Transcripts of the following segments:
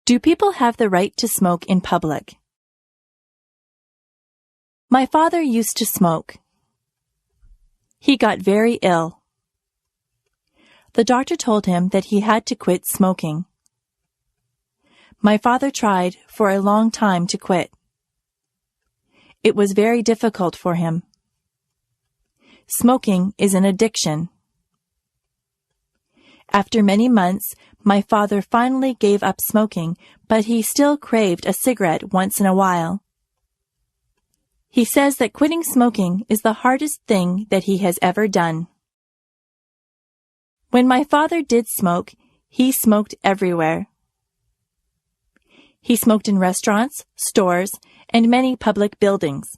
Do people have the right to smoke in public? My father used to smoke. He got very ill. The doctor told him that he had to quit smoking. My father tried for a long time to quit. It was very difficult for him. Smoking is an addiction. After many months, my father finally gave up smoking, but he still craved a cigarette once in a while. He says that quitting smoking is the hardest thing that he has ever done. When my father did smoke, he smoked everywhere. He smoked in restaurants, stores, and many public buildings.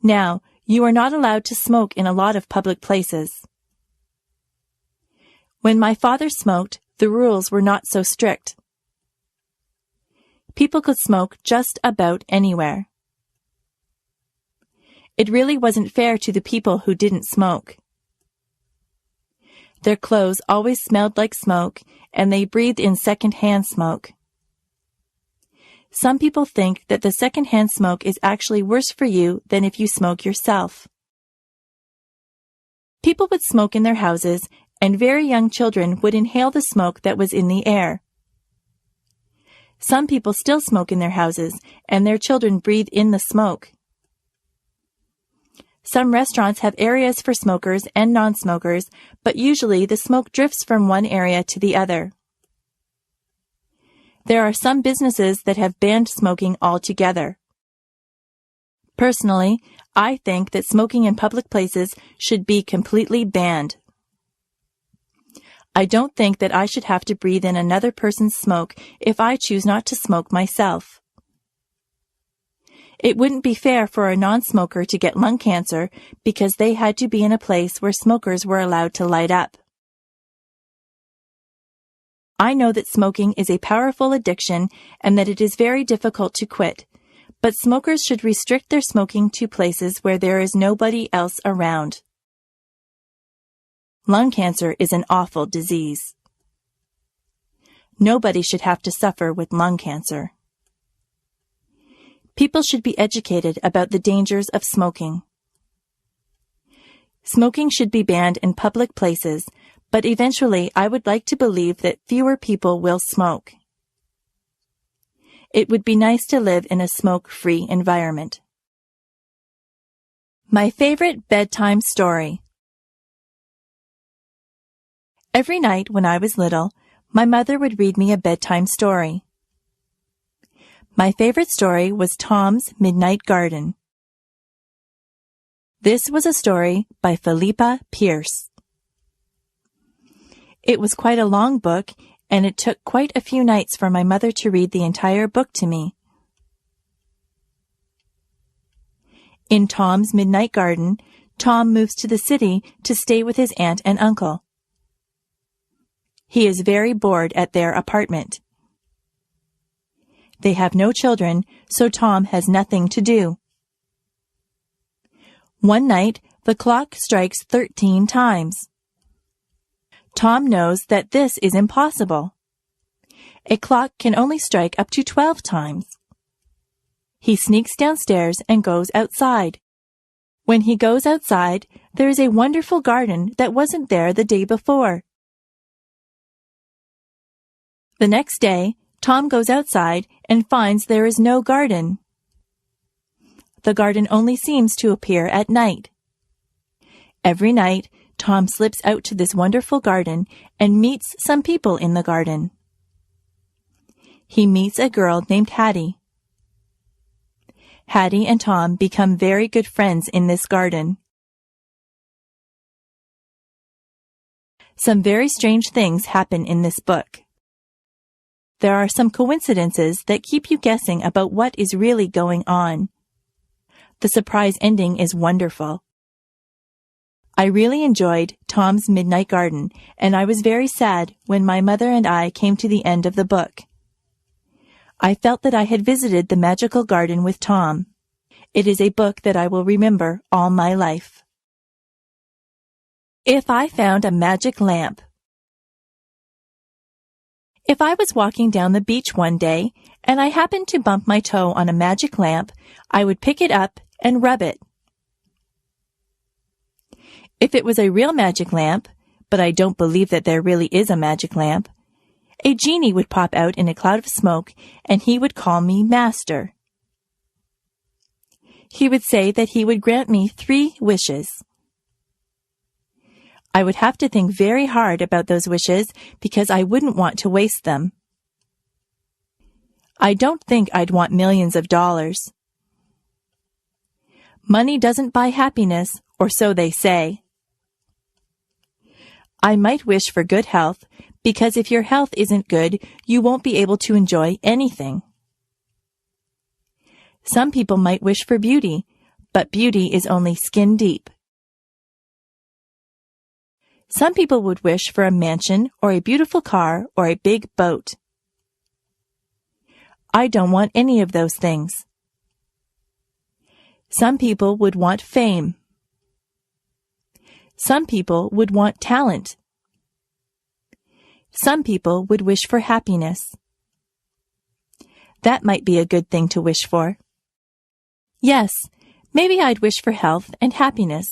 Now, you are not allowed to smoke in a lot of public places. When my father smoked, the rules were not so strict. People could smoke just about anywhere. It really wasn't fair to the people who didn't smoke. Their clothes always smelled like smoke, and they breathed in second-hand smoke. Some people think that the second-hand smoke is actually worse for you than if you smoke yourself. People would smoke in their houses, and very young children would inhale the smoke that was in the air. Some people still smoke in their houses, and their children breathe in the smoke. Some restaurants have areas for smokers and non-smokers, but usually the smoke drifts from one area to the other. There are some businesses that have banned smoking altogether. Personally, I think that smoking in public places should be completely banned. I don't think that I should have to breathe in another person's smoke if I choose not to smoke myself. It wouldn't be fair for a non-smoker to get lung cancer because they had to be in a place where smokers were allowed to light up. I know that smoking is a powerful addiction and that it is very difficult to quit, but smokers should restrict their smoking to places where there is nobody else around. Lung cancer is an awful disease. Nobody should have to suffer with lung cancer. People should be educated about the dangers of smoking. Smoking should be banned in public places, but eventually I would like to believe that fewer people will smoke. It would be nice to live in a smoke-free environment. My favorite bedtime story. Every night when I was little, my mother would read me a bedtime story. My favorite story was Tom's Midnight Garden. This was a story by Philippa Pierce. It was quite a long book, and it took quite a few nights for my mother to read the entire book to me. In Tom's Midnight Garden, Tom moves to the city to stay with his aunt and uncle. He is very bored at their apartment. They have no children, so Tom has nothing to do. One night, the clock strikes 13 times. Tom knows that this is impossible. A clock can only strike up to 12 times. He sneaks downstairs and goes outside. When he goes outside, there is a wonderful garden that wasn't there the day before. The next day, Tom goes outside and finds there is no garden. The garden only seems to appear at night. Every night, Tom slips out to this wonderful garden and meets some people in the garden. He meets a girl named Hattie. Hattie and Tom become very good friends in this garden. Some very strange things happen in this book. There are some coincidences that keep you guessing about what is really going on. The surprise ending is wonderful. I really enjoyed Tom's Midnight Garden, and I was very sad when my mother and I came to the end of the book. I felt that I had visited the magical garden with Tom. It is a book that I will remember all my life. If I found a magic lamp. If I was walking down the beach one day and I happened to bump my toe on a magic lamp, I would pick it up and rub it. If it was a real magic lamp, but I don't believe that there really is a magic lamp, a genie would pop out in a cloud of smoke and he would call me master. He would say that he would grant me 3 wishes. I would have to think very hard about those wishes because I wouldn't want to waste them. I don't think I'd want millions of dollars. Money doesn't buy happiness, or so they say. I might wish for good health because if your health isn't good, you won't be able to enjoy anything. Some people might wish for beauty, but beauty is only skin deep. Some people would wish for a mansion or a beautiful car or a big boat. I don't want any of those things. Some people would want fame. Some people would want talent. Some people would wish for happiness. That might be a good thing to wish for. Yes, maybe I'd wish for health and happiness,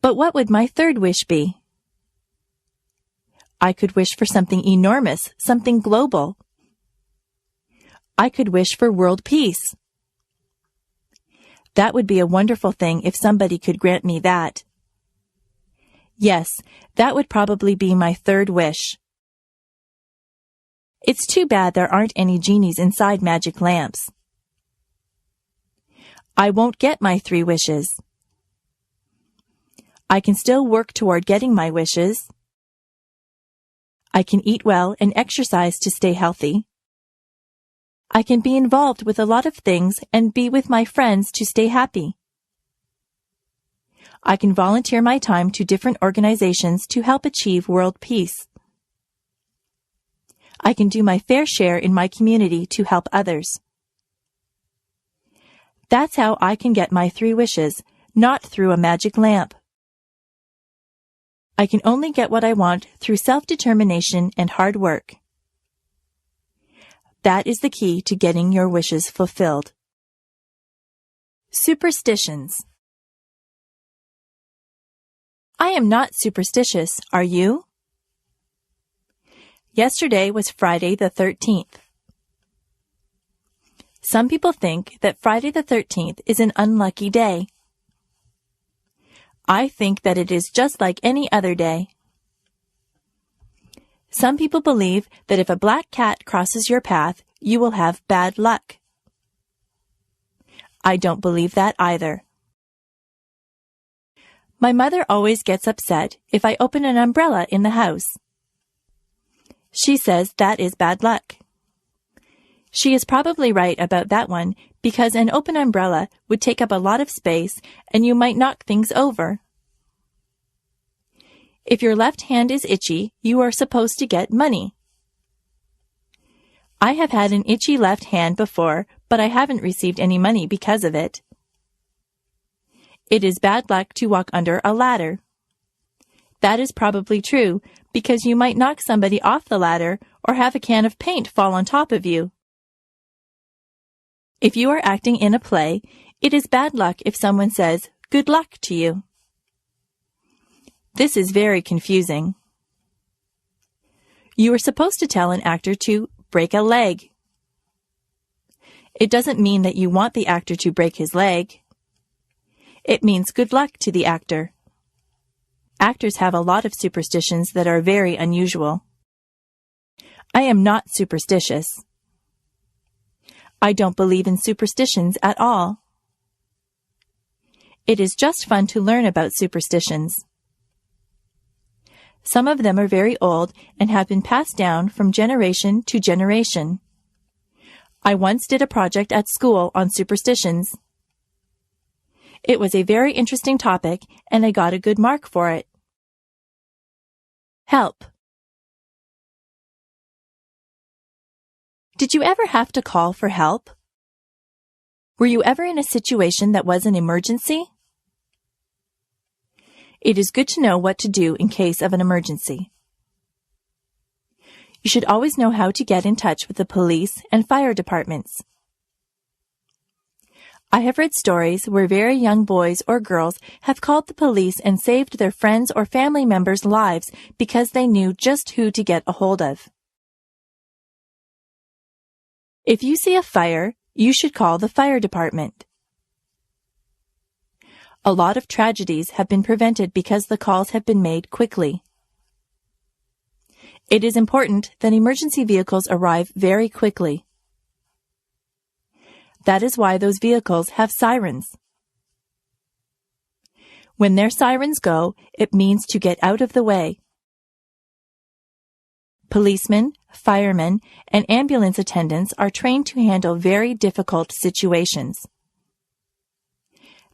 but what would my 3rd wish be? I could wish for something enormous, something global. I could wish for world peace. That would be a wonderful thing if somebody could grant me that. Yes, that would probably be my 3rd wish. It's too bad there aren't any genies inside magic lamps. I won't get my 3 wishes. I can still work toward getting my wishes. I can eat well and exercise to stay healthy. I can be involved with a lot of things and be with my friends to stay happy. I can volunteer my time to different organizations to help achieve world peace. I can do my fair share in my community to help others. That's how I can get my 3 wishes, not through a magic lamp. I can only get what I want through self-determination and hard work. That is the key to getting your wishes fulfilled. Superstitions. I am not superstitious, are you? Yesterday was Friday the 13th. Some people think that Friday the 13th is an unlucky day. I think that it is just like any other day. Some people believe that if a black cat crosses your path, you will have bad luck. I don't believe that either. My mother always gets upset if I open an umbrella in the house. She says that is bad luck. She is probably right about that one because an open umbrella would take up a lot of space and you might knock things over. If your left hand is itchy, you are supposed to get money. I have had an itchy left hand before, but I haven't received any money because of it. It is bad luck to walk under a ladder. That is probably true because you might knock somebody off the ladder or have a can of paint fall on top of you. If you are acting in a play, it is bad luck if someone says, "Good luck" to you. This is very confusing. You are supposed to tell an actor to break a leg. It doesn't mean that you want the actor to break his leg. It means good luck to the actor. Actors have a lot of superstitions that are very unusual. I am not superstitious. I don't believe in superstitions at all. It is just fun to learn about superstitions. Some of them are very old and have been passed down from generation to generation. I once did a project at school on superstitions. It was a very interesting topic, and I got a good mark for it. Help. Did you ever have to call for help? Were you ever in a situation that was an emergency? It is good to know what to do in case of an emergency. You should always know how to get in touch with the police and fire departments. I have read stories where very young boys or girls have called the police and saved their friends' or family members' lives because they knew just who to get a hold of. If you see a fire, you should call the fire department. A lot of tragedies have been prevented because the calls have been made quickly. It is important that emergency vehicles arrive very quickly. That is why those vehicles have sirens. When their sirens go, it means to get out of the way. Policemen, firemen, and ambulance attendants are trained to handle very difficult situations.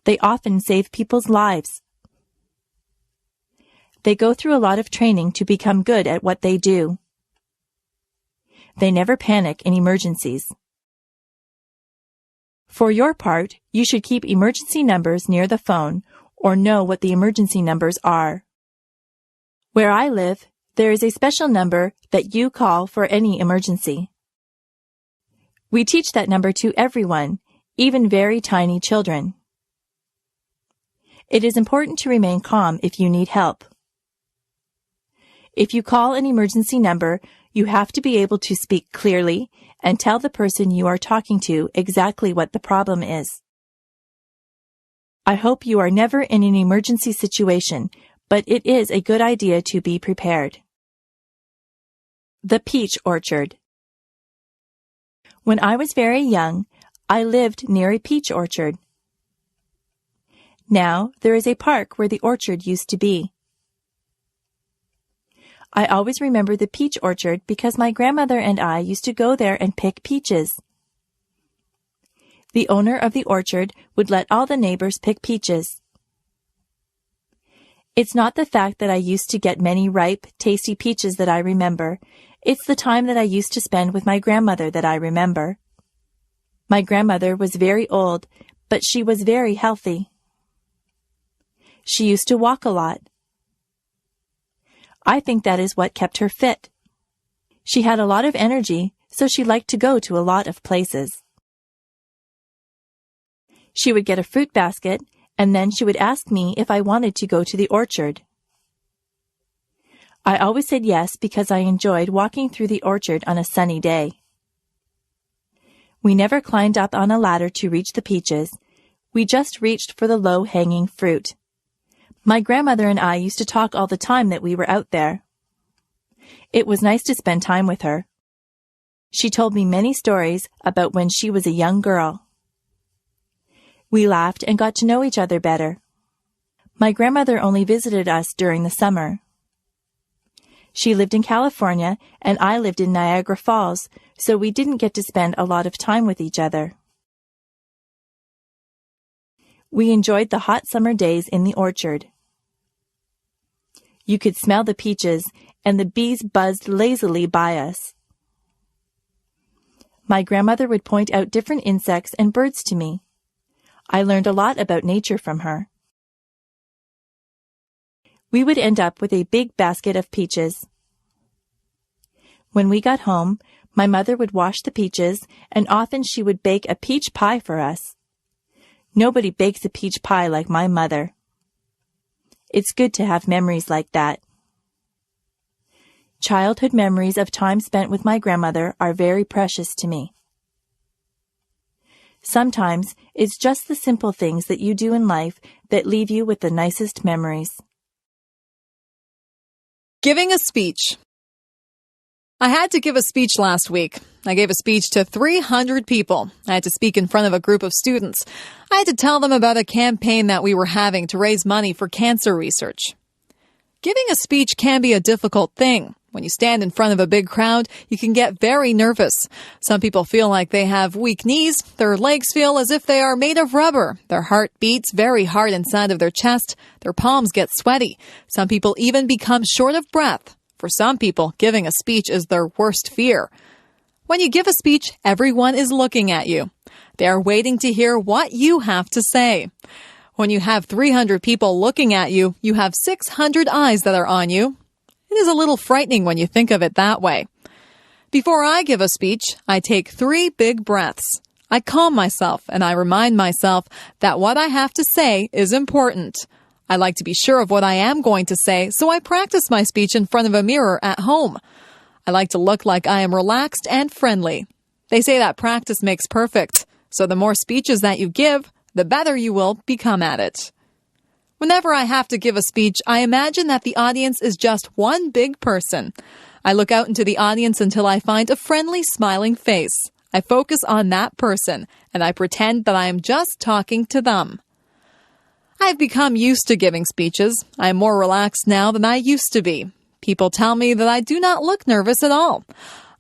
They often save people's lives. They go through a lot of training to become good at what they do. They never panic in emergencies. For your part, you should keep emergency numbers near the phone or know what the emergency numbers are. Where I live, there is a special number that you call for any emergency. We teach that number to everyone, even very tiny children. It is important to remain calm if you need help. If you call an emergency number, you have to be able to speak clearly and tell the person you are talking to exactly what the problem is. I hope you are never in an emergency situation, but it is a good idea to be prepared. The peach orchard. When I was very young, I lived near a peach orchard. Now there is a park where the orchard used to be. I always remember the peach orchard because my grandmother and I used to go there and pick peaches. The owner of the orchard would let all the neighbors pick peaches. It's not the fact that I used to get many ripe, tasty peaches that I remember. It's the time that I used to spend with my grandmother that I remember. My grandmother was very old, but she was very healthy. She used to walk a lot. I think that is what kept her fit. She had a lot of energy, so she liked to go to a lot of places. She would get a fruit basket, and then she would ask me if I wanted to go to the orchard. I always said yes because I enjoyed walking through the orchard on a sunny day. We never climbed up on a ladder to reach the peaches. We just reached for the low-hanging fruit. My grandmother and I used to talk all the time that we were out there. It was nice to spend time with her. She told me many stories about when she was a young girl. We laughed and got to know each other better. My grandmother only visited us during the summer. She lived in California and I lived in Niagara Falls, so we didn't get to spend a lot of time with each other. We enjoyed the hot summer days in the orchard. You could smell the peaches, and the bees buzzed lazily by us. My grandmother would point out different insects and birds to me. I learned a lot about nature from her. We would end up with a big basket of peaches. When we got home, my mother would wash the peaches, and often she would bake a peach pie for us. Nobody bakes a peach pie like my mother. It's good to have memories like that. Childhood memories of time spent with my grandmother are very precious to me. Sometimes it's just the simple things that you do in life that leave you with the nicest memories. Giving a speech. I had to give a speech last week. I gave a speech to 300 people. I had to speak in front of a group of students. I had to tell them about a campaign that we were having to raise money for cancer research. Giving a speech can be a difficult thing. When you stand in front of a big crowd, you can get very nervous. Some people feel like they have weak knees. Their legs feel as if they are made of rubber. Their heart beats very hard inside of their chest. Their palms get sweaty. Some people even become short of breath. For some people, giving a speech is their worst fear. When you give a speech, everyone is looking at you. They are waiting to hear what you have to say. When you have 300 people looking at you, you have 600 eyes that are on you. It is a little frightening when you think of it that way. Before I give a speech, I take 3 big breaths. I calm myself and I remind myself that what I have to say is important. I like to be sure of what I am going to say, so I practice my speech in front of a mirror at home. I like to look like I am relaxed and friendly. They say that practice makes perfect, so the more speeches that you give, the better you will become at it. Whenever I have to give a speech, I imagine that the audience is just one big person. I look out into the audience until I find a friendly, smiling face. I focus on that person, and I pretend that I am just talking to them. I've become used to giving speeches. I am more relaxed now than I used to be. People tell me that I do not look nervous at all.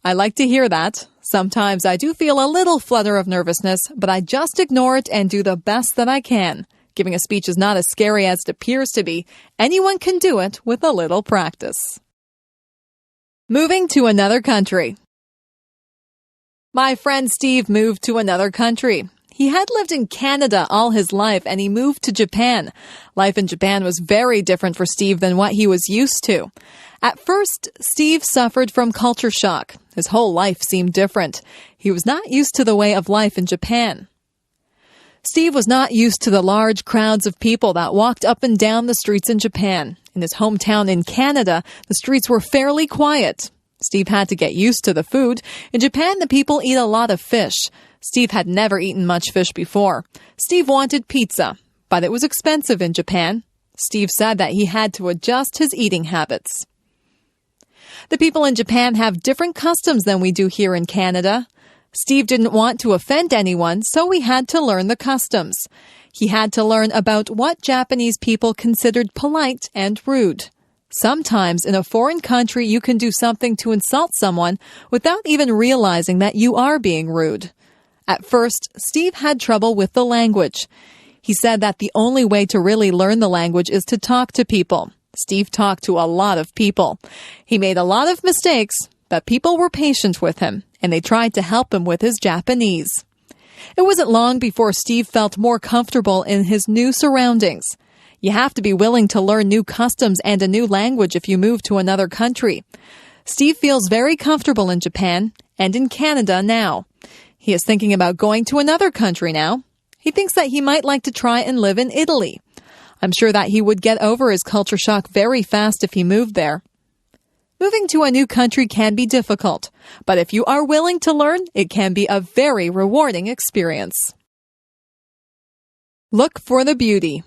I like to hear that. Sometimes I do feel a little flutter of nervousness, but I just ignore it and do the best that I can. Giving a speech is not as scary as it appears to be. Anyone can do it with a little practice. Moving to another country. My friend Steve moved to another country. He had lived in Canada all his life and he moved to Japan. Life in Japan was very different for Steve than what he was used to. At first, Steve suffered from culture shock. His whole life seemed different. He was not used to the way of life in Japan. Steve was not used to the large crowds of people that walked up and down the streets in Japan. In his hometown in Canada, the streets were fairly quiet. Steve had to get used to the food. In Japan, the people eat a lot of fish. Steve had never eaten much fish before. Steve wanted pizza, but it was expensive in Japan. Steve said that he had to adjust his eating habits. The people in Japan have different customs than we do here in Canada. Steve didn't want to offend anyone, so he had to learn the customs. He had to learn about what Japanese people considered polite and rude. Sometimes in a foreign country, you can do something to insult someone without even realizing that you are being rude. At first, Steve had trouble with the language. He said that the only way to really learn the language is to talk to people. Steve talked to a lot of people. He made a lot of mistakes, but people were patient with him, and they tried to help him with his Japanese. It wasn't long before Steve felt more comfortable in his new surroundings. You have to be willing to learn new customs and a new language if you move to another country. Steve feels very comfortable in Japan and in Canada now. He is thinking about going to another country now. He thinks that he might like to try and live in Italy. I'm sure that he would get over his culture shock very fast if he moved there. Moving to a new country can be difficult, but if you are willing to learn, it can be a very rewarding experience. Look for the beauty.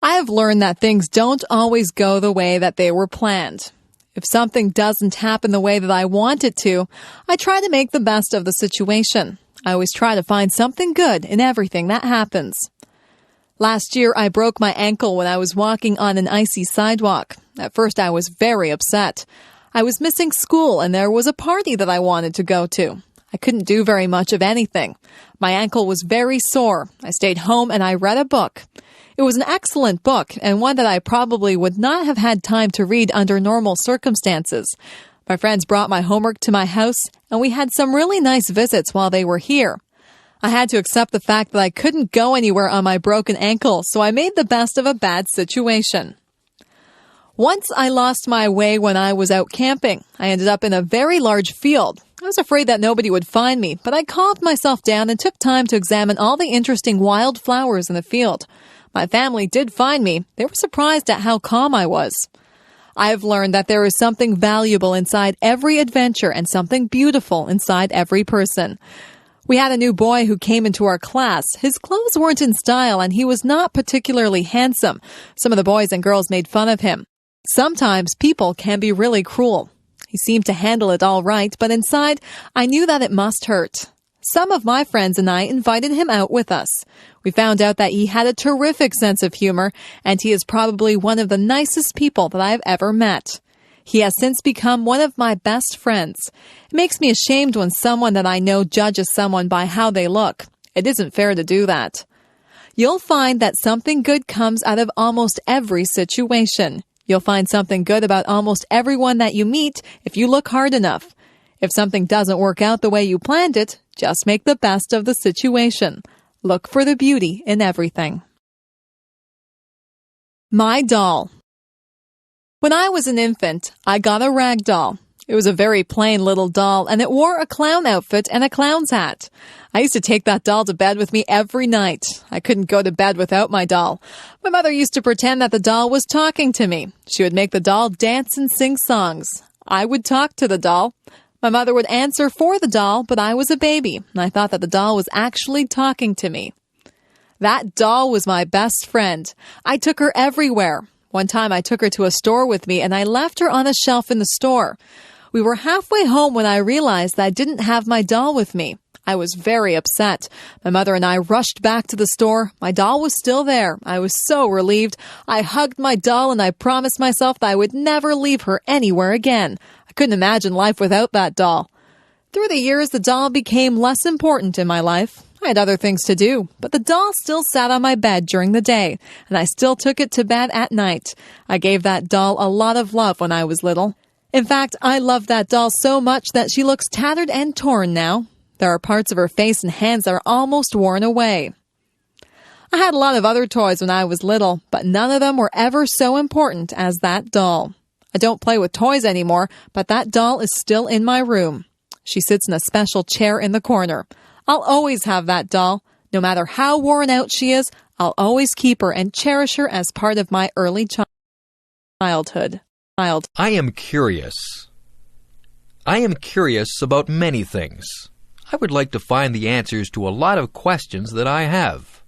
I have learned that things don't always go the way that they were planned. If something doesn't happen the way that I want it to, I try to make the best of the situation. I always try to find something good in everything that happens. Last year, I broke my ankle when I was walking on an icy sidewalk. At first, I was very upset. I was missing school and there was a party that I wanted to go to. I couldn't do very much of anything. My ankle was very sore. I stayed home and I read a book. It was an excellent book and one that I probably would not have had time to read under normal circumstances. My friends brought my homework to my house and we had some really nice visits while they were here. I had to accept the fact that I couldn't go anywhere on my broken ankle, so I made the best of a bad situation. Once I lost my way when I was out camping. I ended up in a very large field. I was afraid that nobody would find me, but I calmed myself down and took time to examine all the interesting wild flowers in the field. My family did find me. They were surprised at how calm I was. I have learned that there is something valuable inside every adventure and something beautiful inside every person. We had a new boy who came into our class. His clothes weren't in style and he was not particularly handsome. Some of the boys and girls made fun of him. Sometimes people can be really cruel. He seemed to handle it all right, but inside, I knew that it must hurt. Some of my friends and I invited him out with us. We found out that he had a terrific sense of humor, and he is probably one of the nicest people that I have ever met. He has since become one of my best friends. It makes me ashamed when someone that I know judges someone by how they look. It isn't fair to do that. You'll find that something good comes out of almost every situation. You'll find something good about almost everyone that you meet if you look hard enough. If something doesn't work out the way you planned it, just make the best of the situation. Look for the beauty in everything. My doll. When I was an infant, I got a rag doll. It was a very plain little doll, and it wore a clown outfit and a clown's hat. I used to take that doll to bed with me every night. I couldn't go to bed without my doll. My mother used to pretend that the doll was talking to me. She would make the doll dance and sing songs. I would talk to the doll. My mother would answer for the doll, but I was a baby, and I thought that the doll was actually talking to me. That doll was my best friend. I took her everywhere. One time I took her to a store with me, and I left her on a shelf in the store. We were halfway home when I realized that I didn't have my doll with me. I was very upset. My mother and I rushed back to the store. My doll was still there. I was so relieved. I hugged my doll and I promised myself that I would never leave her anywhere again. I couldn't imagine life without that doll. Through the years, the doll became less important in my life. I had other things to do, but the doll still sat on my bed during the day, and I still took it to bed at night. I gave that doll a lot of love when I was little. In fact, I love that doll so much that she looks tattered and torn now. There are parts of her face and hands that are almost worn away. I had a lot of other toys when I was little, but none of them were ever so important as that doll. I don't play with toys anymore, but that doll is still in my room. She sits in a special chair in the corner. I'll always have that doll. No matter how worn out she is, I'll always keep her and cherish her as part of my early childhood. I am curious. I am curious about many things. I would like to find the answers to a lot of questions that I have.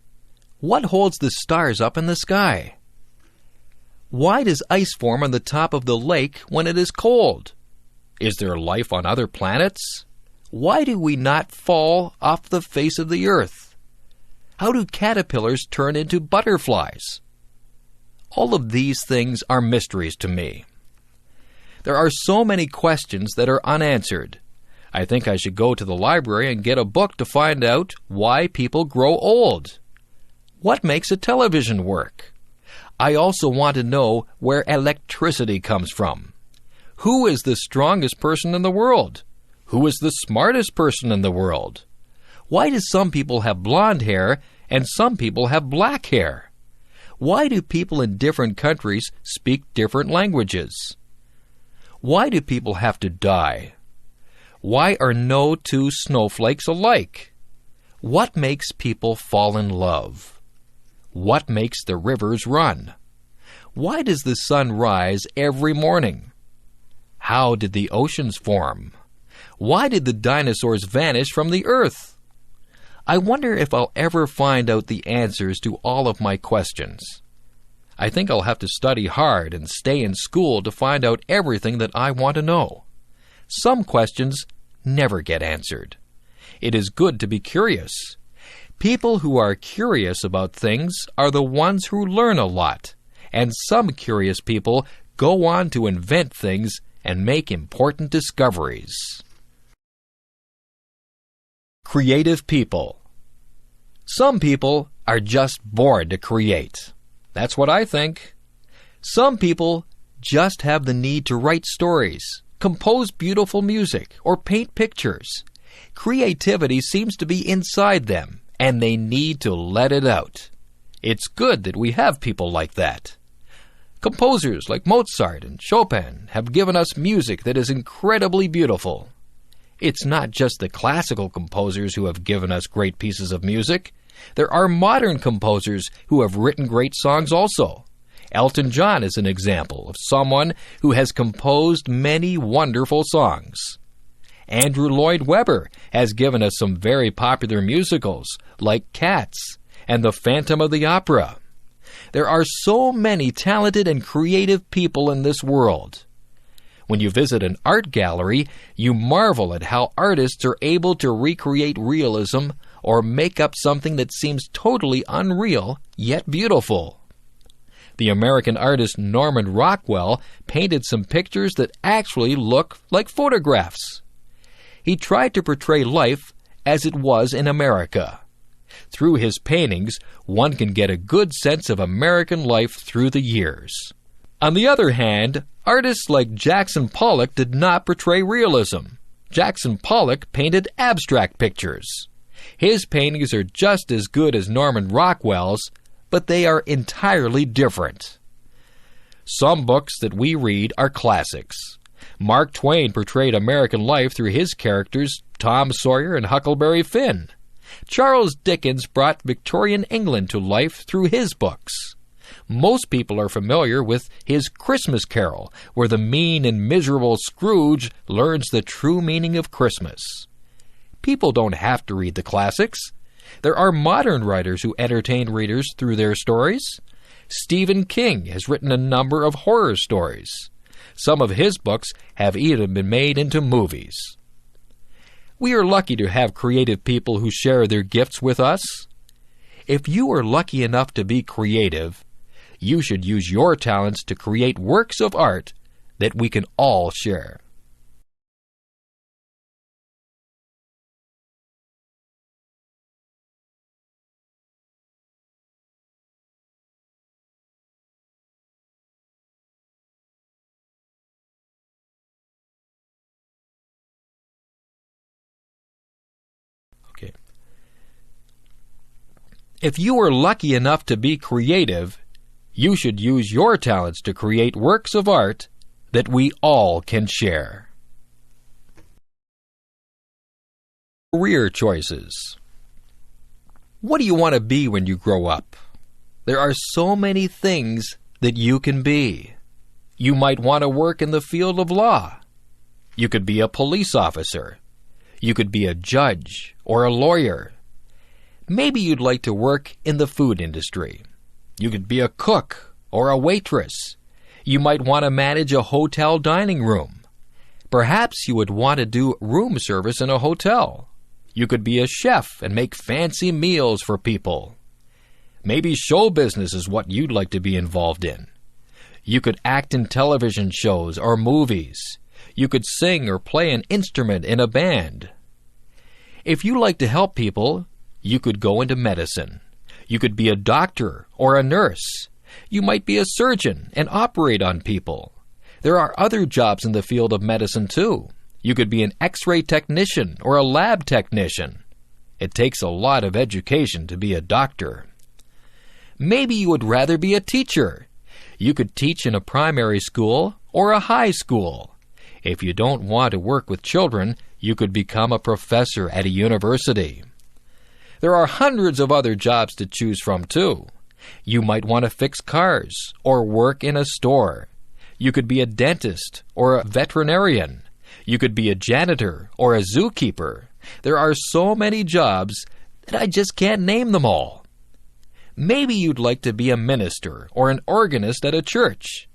What holds the stars up in the sky? Why does ice form on the top of the lake when it is cold? Is there life on other planets? Why do we not fall off the face of the earth? How do caterpillars turn into butterflies? All of these things are mysteries to me. There are so many questions that are unanswered. I think I should go to the library and get a book to find out why people grow old. What makes a television work? I also want to know where electricity comes from. Who is the strongest person in the world? Who is the smartest person in the world? Why do some people have blonde hair and some people have black hair? Why do people in different countries speak different languages? Why do people have to die? Why are no two snowflakes alike? What makes people fall in love? What makes the rivers run? Why does the sun rise every morning? How did the oceans form? Why did the dinosaurs vanish from the earth? I wonder if I'll ever find out the answers to all of my questions. I think I'll have to study hard and stay in school to find out everything that I want to know. Some questions never get answered. It is good to be curious. People who are curious about things are the ones who learn a lot, and some curious people go on to invent things and make important discoveries. Creative people. Some people are just born to create. That's what I think. Some people just have the need to write stories, compose beautiful music, or paint pictures. Creativity seems to be inside them, and they need to let it out. It's good that we have people like that. Composers like Mozart and Chopin have given us music that is incredibly beautiful. It's not just the classical composers who have given us great pieces of music. There are modern composers who have written great songs also. Elton John is an example of someone who has composed many wonderful songs. Andrew Lloyd Webber has given us some very popular musicals like Cats and The Phantom of the Opera. There are so many talented and creative people in this world. When you visit an art gallery, you marvel at how artists are able to recreate realism or make up something that seems totally unreal, yet beautiful. The American artist Norman Rockwell painted some pictures that actually look like photographs. He tried to portray life as it was in America. Through his paintings, one can get a good sense of American life through the years. On the other hand, artists like Jackson Pollock did not portray realism. Jackson Pollock painted abstract pictures. His paintings are just as good as Norman Rockwell's, but they are entirely different. Some books that we read are classics. Mark Twain portrayed American life through his characters Tom Sawyer and Huckleberry Finn. Charles Dickens brought Victorian England to life through his books. Most people are familiar with his Christmas Carol, where the mean and miserable Scrooge learns the true meaning of Christmas. People don't have to read the classics. There are modern writers who entertain readers through their stories. Stephen King has written a number of horror stories. Some of his books have even been made into movies. We are lucky to have creative people who share their gifts with us. If you are lucky enough to be creative, you should use your talents to create works of art that we can all share. Okay. If you are lucky enough to be creative, you should use your talents to create works of art that we all can share. Career choices. What do you want to be when you grow up? There are so many things that you can be. You might want to work in the field of law. You could be a police officer. You could be a judge or a lawyer. Maybe you'd like to work in the food industry. You could be a cook or a waitress. You might want to manage a hotel dining room. Perhaps you would want to do room service in a hotel. You could be a chef and make fancy meals for people. Maybe show business is what you'd like to be involved in. You could act in television shows or movies. You could sing or play an instrument in a band. If you like to help people, you could go into medicine. You could be a doctor or a nurse. You might be a surgeon and operate on people. There are other jobs in the field of medicine too. You could be an X-ray technician or a lab technician. It takes a lot of education to be a doctor. Maybe you would rather be a teacher. You could teach in a primary school or a high school. If you don't want to work with children, you could become a professor at a university. There are hundreds of other jobs to choose from, too. You might want to fix cars or work in a store. You could be a dentist or a veterinarian. You could be a janitor or a zookeeper. There are so many jobs that I just can't name them all. Maybe you'd like to be a minister or an organist at a church.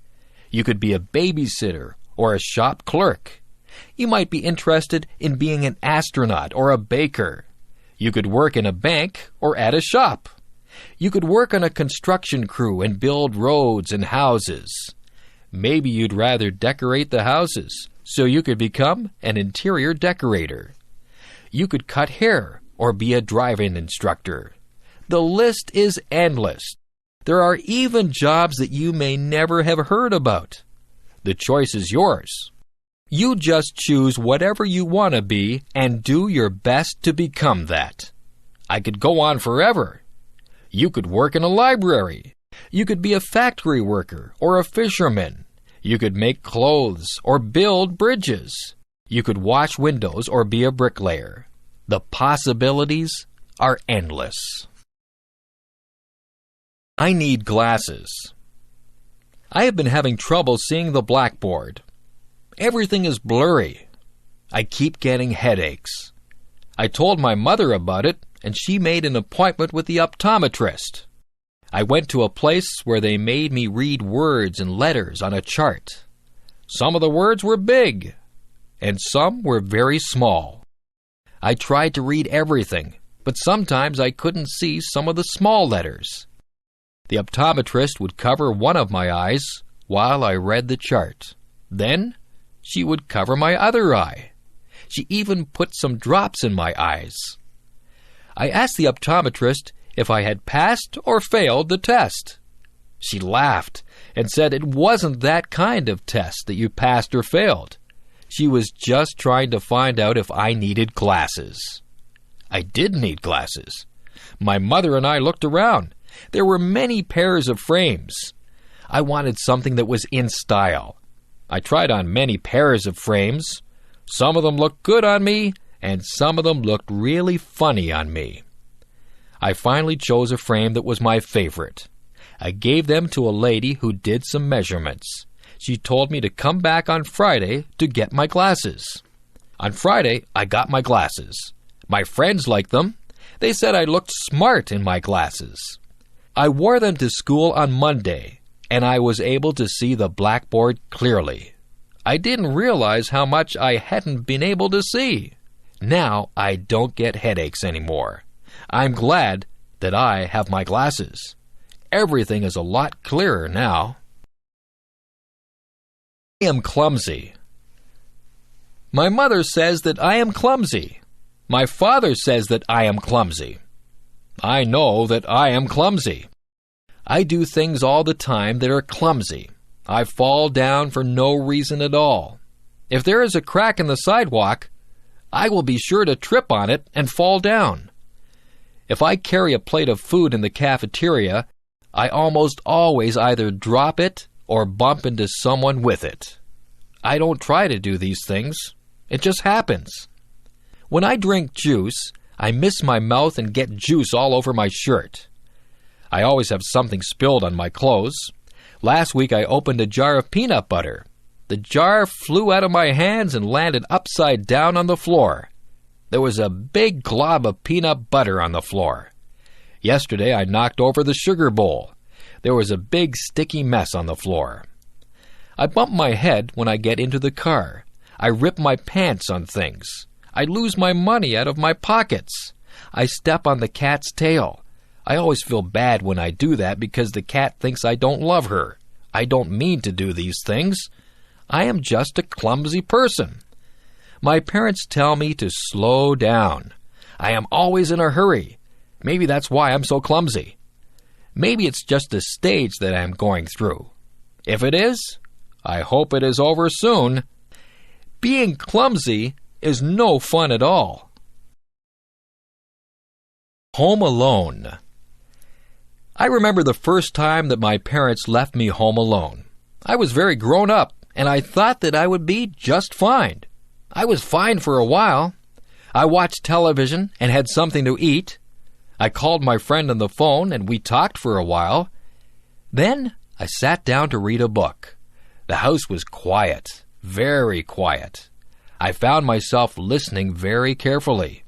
You could be a babysitter or a shop clerk. You might be interested in being an astronaut or a baker. You could work in a bank or at a shop. You could work on a construction crew and build roads and houses. Maybe you'd rather decorate the houses, so you could become an interior decorator. You could cut hair or be a driving instructor. The list is endless. There are even jobs that you may never have heard about. The choice is yours. You just choose whatever you want to be and do your best to become that. I could go on forever. You could work in a library. You could be a factory worker or a fisherman. You could make clothes or build bridges. You could wash windows or be a bricklayer. The possibilities are endless. I need glasses. I have been having trouble seeing the blackboard. Everything is blurry. I keep getting headaches. I told my mother about it, and she made an appointment with the optometrist. I went to a place where they made me read words and letters on a chart. Some of the words were big, and some were very small. I tried to read everything, but sometimes I couldn't see some of the small letters. The optometrist would cover one of my eyes while I read the chart. Then she would cover my other eye. She even put some drops in my eyes. I asked the optometrist if I had passed or failed the test. She laughed and said it wasn't that kind of test that you passed or failed. She was just trying to find out if I needed glasses. I did need glasses. My mother and I looked around. There were many pairs of frames. I wanted something that was in style. I tried on many pairs of frames. Some of them looked good on me, and some of them looked really funny on me. I finally chose a frame that was my favorite. I gave them to a lady who did some measurements. She told me to come back on Friday to get my glasses. On Friday, I got my glasses. My friends liked them. They said I looked smart in my glasses. I wore them to school on Monday, and I was able to see the blackboard clearly. I didn't realize how much I hadn't been able to see. Now I don't get headaches anymore. I'm glad that I have my glasses. Everything is a lot clearer now. I am clumsy. My mother says that I am clumsy. My father says that I am clumsy. I know that I am clumsy. I do things all the time that are clumsy. I fall down for no reason at all. If there is a crack in the sidewalk, I will be sure to trip on it and fall down. If I carry a plate of food in the cafeteria, I almost always either drop it or bump into someone with it. I don't try to do these things. It just happens. When I drink juice, I miss my mouth and get juice all over my shirt. I always have something spilled on my clothes. Last week I opened a jar of peanut butter. The jar flew out of my hands and landed upside down on the floor. There was a big glob of peanut butter on the floor. Yesterday I knocked over the sugar bowl. There was a big sticky mess on the floor. I bump my head when I get into the car. I rip my pants on things. I lose my money out of my pockets. I step on the cat's tail. I always feel bad when I do that because the cat thinks I don't love her. I don't mean to do these things. I am just a clumsy person. My parents tell me to slow down. I am always in a hurry. Maybe that's why I'm so clumsy. Maybe it's just a stage that I'm going through. If it is, I hope it is over soon. Being clumsy is no fun at all. Home alone. I remember the first time that my parents left me home alone. I was very grown up, and I thought that I would be just fine. I was fine for a while. I watched television and had something to eat. I called my friend on the phone, and we talked for a while. Then I sat down to read a book. The house was quiet, very quiet. I found myself listening very carefully.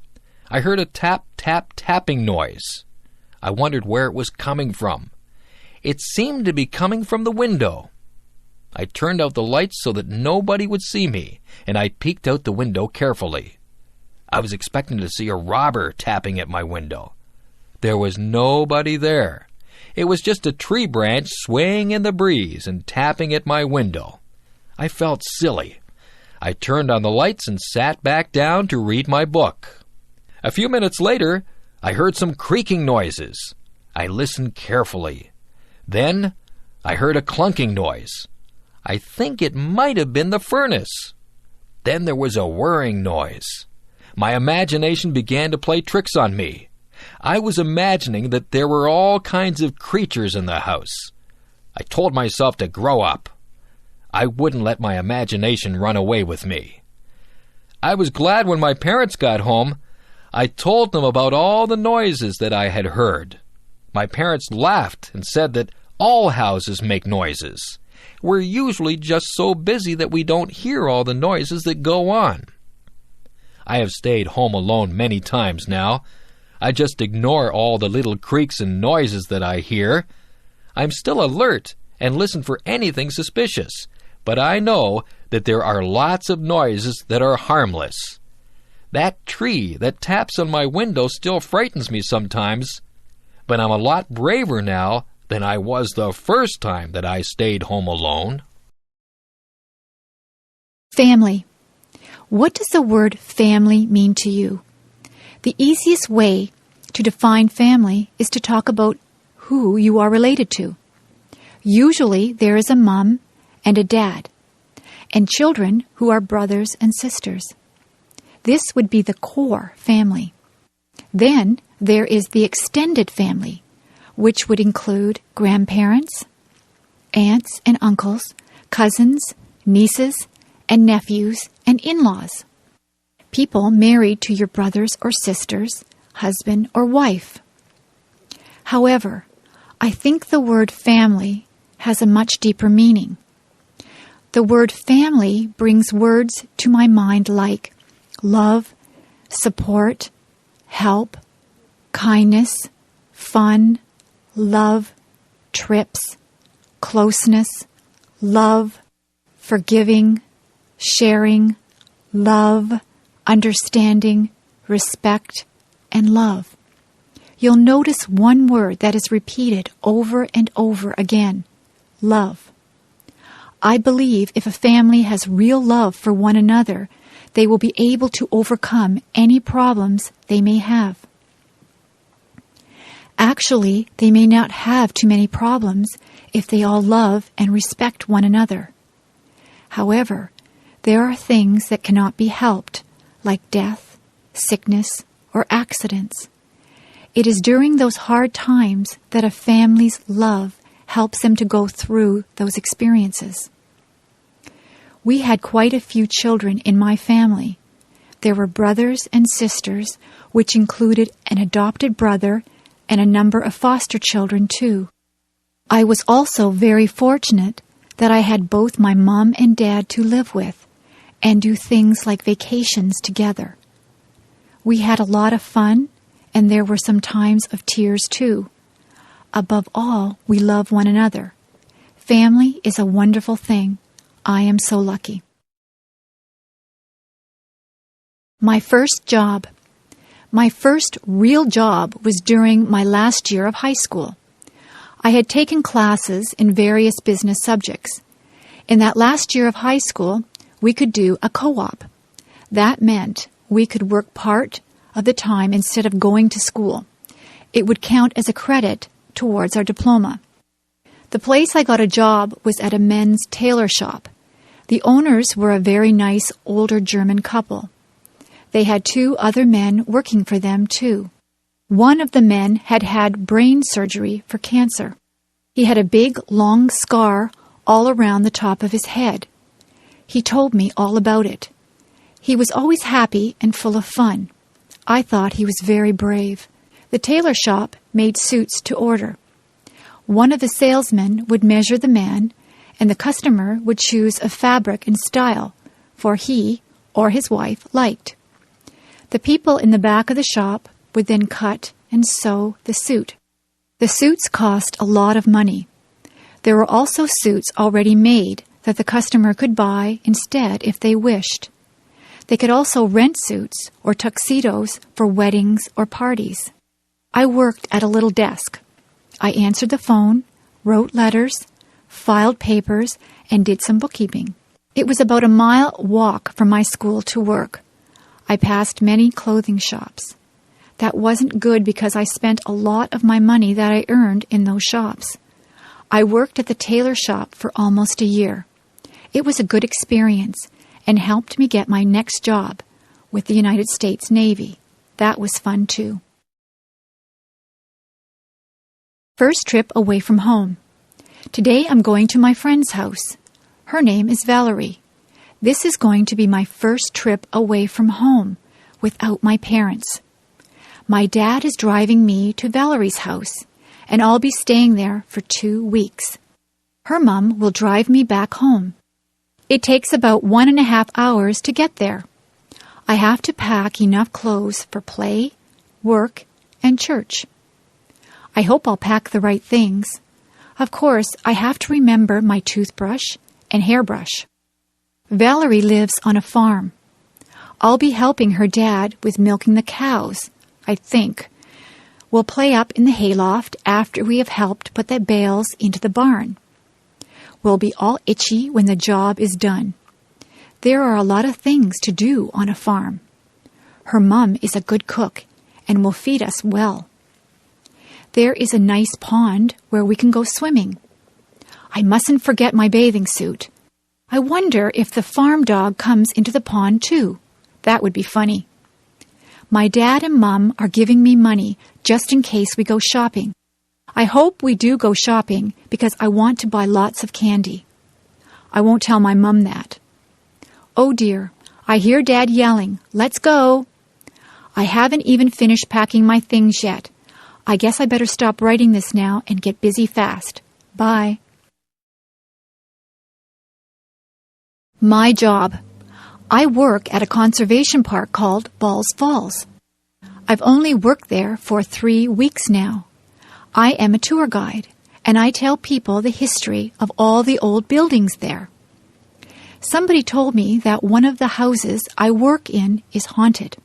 I heard a tap-tap-tapping noise. I wondered where it was coming from. It seemed to be coming from the window. I turned out the lights so that nobody would see me, and I peeked out the window carefully. I was expecting to see a robber tapping at my window. There was nobody there. It was just a tree branch swaying in the breeze and tapping at my window. I felt silly. I turned on the lights and sat back down to read my book. A few minutes later, I heard some creaking noises. I listened carefully. Then I heard a clunking noise. I think it might have been the furnace. Then there was a whirring noise. My imagination began to play tricks on me. I was imagining that there were all kinds of creatures in the house. I told myself to grow up. I wouldn't let my imagination run away with me. I was glad when my parents got home. I told them about all the noises that I had heard. My parents laughed and said that all houses make noises. We're usually just so busy that we don't hear all the noises that go on. I have stayed home alone many times now. I just ignore all the little creaks and noises that I hear. I'm still alert and listen for anything suspicious, but I know that there are lots of noises that are harmless. That tree that taps on my window still frightens me sometimes, but I'm a lot braver now than I was the first time that I stayed home alone. Family. What does the word family mean to you? The easiest way to define family is to talk about who you are related to. Usually there is a mom and a dad, and children who are brothers and sisters. This would be the core family. Then there is the extended family, which would include grandparents, aunts and uncles, cousins, nieces and nephews and in-laws. People married to your brothers or sisters, husband or wife. However, I think the word family has a much deeper meaning. The word family brings words to my mind like love, support, help, kindness, fun, love, trips, closeness, love, forgiving, sharing, love, understanding, respect, and love. You'll notice one word that is repeated over and over again: love. I believe if a family has real love for one another, they will be able to overcome any problems they may have. Actually, they may not have too many problems if they all love and respect one another. However, there are things that cannot be helped, like death, sickness, or accidents. It is during those hard times that a family's love helps them to go through those experiences. We had quite a few children in my family. There were brothers and sisters, which included an adopted brother and a number of foster children too. I was also very fortunate that I had both my mom and dad to live with and do things like vacations together. We had a lot of fun, and there were some times of tears too. Above all, we love one another. Family is a wonderful thing. I am so lucky. My first job. My first real job was during my last year of high school. I had taken classes in various business subjects. In that last year of high school, we could do a co-op. That meant we could work part of the time instead of going to school. It would count as a credit towards our diploma. The place I got a job was at a men's tailor shop. The owners were a very nice older German couple. They had 2 other men working for them too. One of the men had had brain surgery for cancer. He had a big, long scar all around the top of his head. He told me all about it. He was always happy and full of fun. I thought he was very brave. The tailor shop made suits to order. One of the salesmen would measure the man, and the customer would choose a fabric and style for he or his wife liked. The people in the back of the shop would then cut and sew the suit. The suits cost a lot of money. There were also suits already made that the customer could buy instead if they wished. They could also rent suits or tuxedos for weddings or parties. I worked at a little desk. I answered the phone, wrote letters, filed papers, and did some bookkeeping. It was about a mile walk from my school to work. I passed many clothing shops. That wasn't good because I spent a lot of my money that I earned in those shops. I worked at the tailor shop for almost a year. It was a good experience and helped me get my next job with the United States Navy. That was fun too. First trip away from home. Today I'm going to my friend's house. Her name is Valerie. This is going to be my first trip away from home without my parents. My dad is driving me to Valerie's house, and I'll be staying there for 2 weeks. Her mom will drive me back home. It takes about 1.5 hours to get there. I have to pack enough clothes for play, work, and church. I hope I'll pack the right things. Of course, I have to remember my toothbrush and hairbrush. Valerie lives on a farm. I'll be helping her dad with milking the cows, I think. We'll play up in the hayloft after we have helped put the bales into the barn. We'll be all itchy when the job is done. There are a lot of things to do on a farm. Her mom is a good cook and will feed us well. There is a nice pond where we can go swimming. I mustn't forget my bathing suit. I wonder if the farm dog comes into the pond too. That would be funny. My dad and Mom are giving me money just in case we go shopping. I hope we do go shopping because I want to buy lots of candy. I won't tell my mum that. Oh dear, I hear Dad yelling, "Let's go!" I haven't even finished packing my things yet. I guess I better stop writing this now and get busy fast. Bye. My job. I work at a conservation park called Balls Falls. I've only worked there for 3 weeks now. I am a tour guide, and I tell people the history of all the old buildings there. Somebody told me that one of the houses I work in is haunted.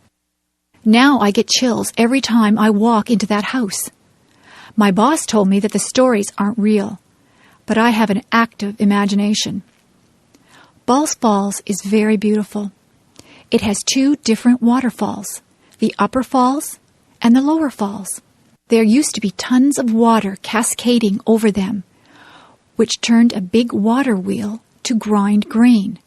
Now I get chills every time I walk into that house. My boss told me that the stories aren't real, but I have an active imagination. Balls Falls is very beautiful. It has 2 different waterfalls, the upper falls and the lower falls. There used to be tons of water cascading over them, which turned a big water wheel to grind grain.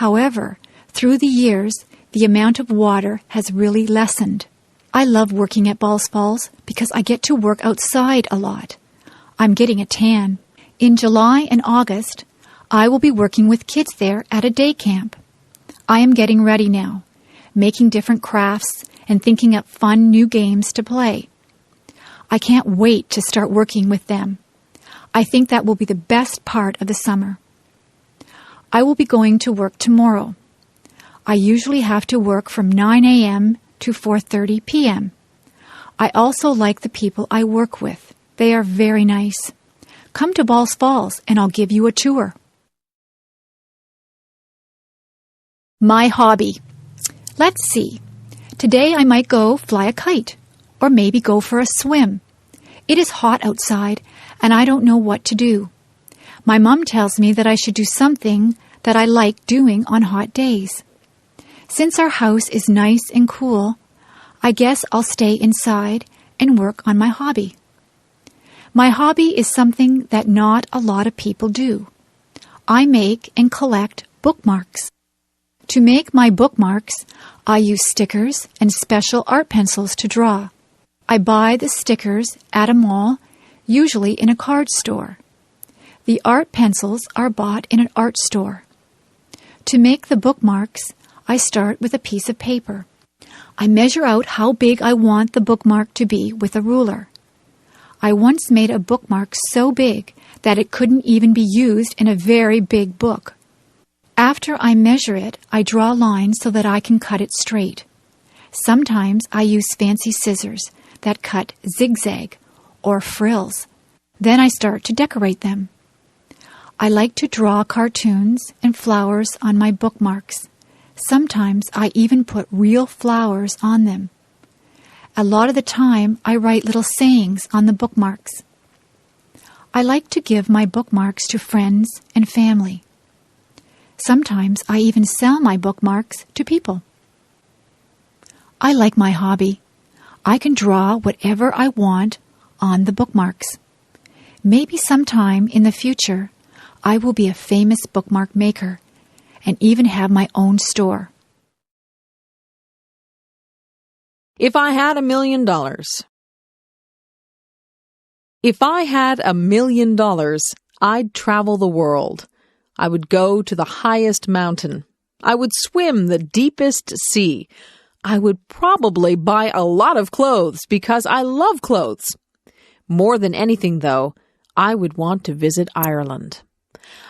However, through the years, the amount of water has really lessened. I love working at Balls Falls because I get to work outside a lot. I'm getting a tan. In July and August, I will be working with kids there at a day camp. I am getting ready now, making different crafts and thinking up fun new games to play. I can't wait to start working with them. I think that will be the best part of the summer. I will be going to work tomorrow. I usually have to work from 9 a.m. to 4:30 p.m. I also like the people I work with. They are very nice. Come to Balls Falls and I'll give you a tour. My hobby. Let's see. Today I might go fly a kite or maybe go for a swim. It is hot outside and I don't know what to do. My mom tells me that I should do something that I like doing on hot days. Since our house is nice and cool, I guess I'll stay inside and work on my hobby. My hobby is something that not a lot of people do. I make and collect bookmarks. To make my bookmarks, I use stickers and special art pencils to draw. I buy the stickers at a mall, usually in a card store. The art pencils are bought in an art store. To make the bookmarks, I start with a piece of paper. I measure out how big I want the bookmark to be with a ruler. I once made a bookmark so big that it couldn't even be used in a very big book. After I measure it, I draw lines so that I can cut it straight. Sometimes I use fancy scissors that cut zigzag or frills. Then I start to decorate them. I like to draw cartoons and flowers on my bookmarks. Sometimes I even put real flowers on them. A lot of the time, I write little sayings on the bookmarks. I like to give my bookmarks to friends and family. Sometimes I even sell my bookmarks to people. I like my hobby. I can draw whatever I want on the bookmarks. Maybe sometime in the future, I will be a famous bookmark maker and even have my own store. If I had $1 million. If I had $1 million, I'd travel the world. I would go to the highest mountain. I would swim the deepest sea. I would probably buy a lot of clothes because I love clothes. More than anything, though, I would want to visit Ireland.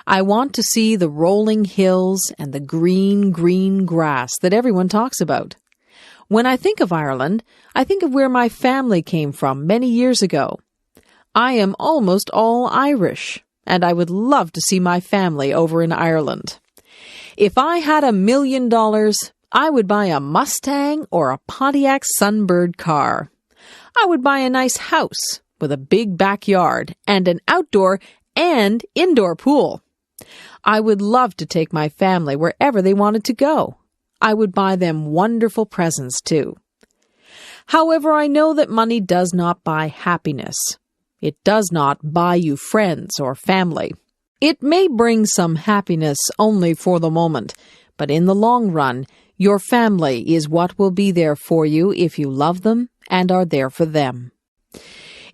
I want to see the rolling hills and the green, green grass that everyone talks about. When I think of Ireland, I think of where my family came from many years ago. I am almost all Irish, and I would love to see my family over in Ireland. If I had $1 million, I would buy a Mustang or a Pontiac Sunbird car. I would buy a nice house with a big backyard and an outdoor and indoor pool. I would love to take my family wherever they wanted to go. I would buy them wonderful presents, too. However, I know that money does not buy happiness. It does not buy you friends or family. It may bring some happiness only for the moment, but in the long run, your family is what will be there for you if you love them and are there for them.